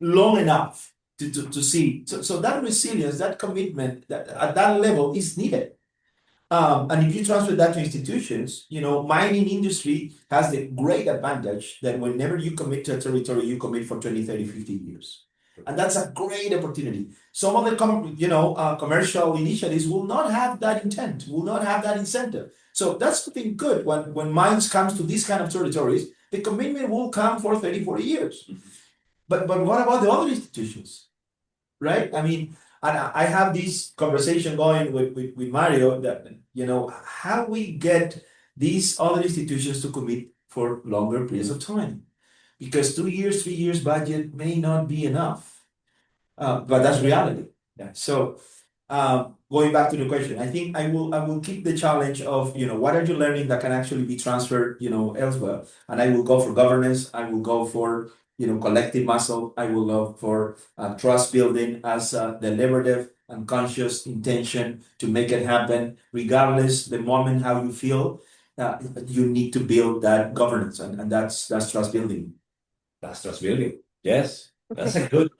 long enough to see. So that resilience, that commitment that at that level is needed. And if you transfer that to institutions, mining industry has the great advantage that whenever you commit to a territory, you commit for 20, 30, 50 years. And that's a great opportunity. Some of the commercial initiatives will not have that intent, will not have that incentive. So that's something good. When mines comes to these kind of territories, the commitment will come for 30, 40 years. But what about the other institutions? Right? I mean, and I have this conversation going with Mario that, how we get these other institutions to commit for longer periods of time. Because 2 years, 3 years budget may not be enough. But that's reality. Yeah. So going back to the question, I think I will keep the challenge of, what are you learning that can actually be transferred, elsewhere. And I will go for governance, I will go for collective muscle. I will look for trust building as deliberative and conscious intention to make it happen, regardless the moment how you feel. You need to build that governance, and that's trust building. That's trust building. Yes, that's a good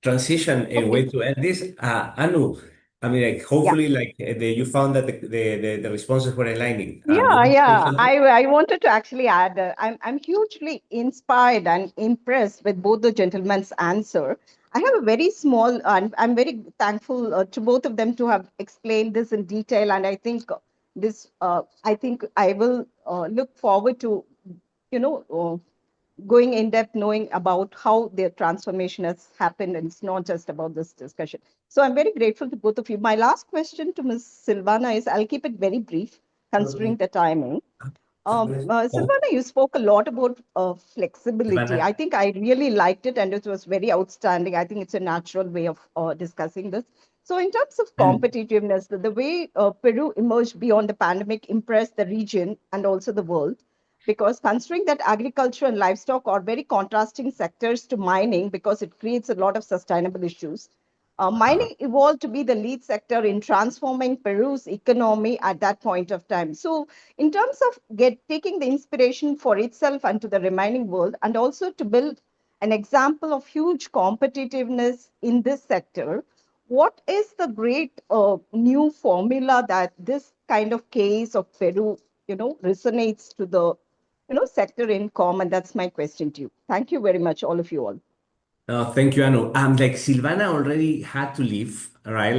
transition a way to end this. Anu, I mean, like, hopefully, like you found that the responses were aligning. You Yeah, want to say yeah. something? I wanted to actually add, I'm hugely inspired and impressed with both the gentlemen's answer. I have a very small, and I'm very thankful to both of them to have explained this in detail. And I think I think I will look forward to, you know, going in depth, knowing about how their transformation has happened. And it's not just about this discussion. So I'm very grateful to both of you. My last question to Ms. Silvana is, I'll keep it very brief, considering the timing. Oh, Silvana, you spoke a lot about flexibility. Ivana. I think I really liked it and it was very outstanding. I think it's a natural way of discussing this. So, in terms of competitiveness, the way Peru emerged beyond the pandemic impressed the region and also the world, because considering that agriculture and livestock are very contrasting sectors to mining because it creates a lot of sustainable issues. Mining evolved to be the lead sector in transforming Peru's economy at that point of time. So, in terms of taking the inspiration for itself and to the remaining world, and also to build an example of huge competitiveness in this sector. What is the great new formula that this kind of case of Peru, resonates to the, sector in common? That's my question to you. Thank you very much, all of you all. Thank you, Anu. Like Silvana already had to leave, right?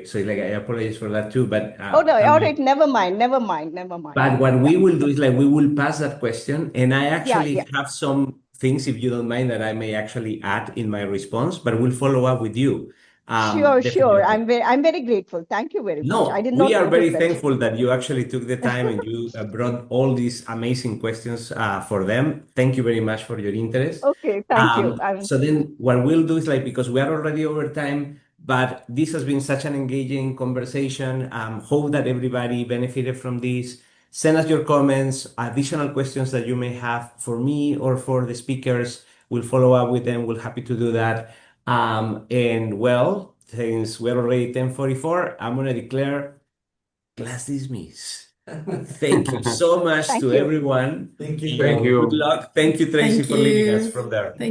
So like I apologize for that too, but Oh, no, all right, never mind. but what Yeah, we will do is like we will pass that question, and I yeah, actually yeah. have some things, if you don't mind, that I may actually add in my response, but we'll follow up with you. Sure. Definitely. I'm very grateful. Thank you very much. I No, did we not are notice very that. thankful that you actually took the time and you brought all these amazing questions for them. Thank you very much for your interest. Okay, thank you. So then what we'll do is like, because we are already over time, but this has been such an engaging conversation. Hope that everybody benefited from this. Send us your comments, additional questions that you may have for me or for the speakers. We'll follow up with them. We're happy to do that. And well, since we're already 10:44, I'm going to declare class dismissed. Thank you so much Thank to you. everyone. Thank you. Thank And good you. luck. Thank you, Tracy, Thank for leading us you. from there. Thank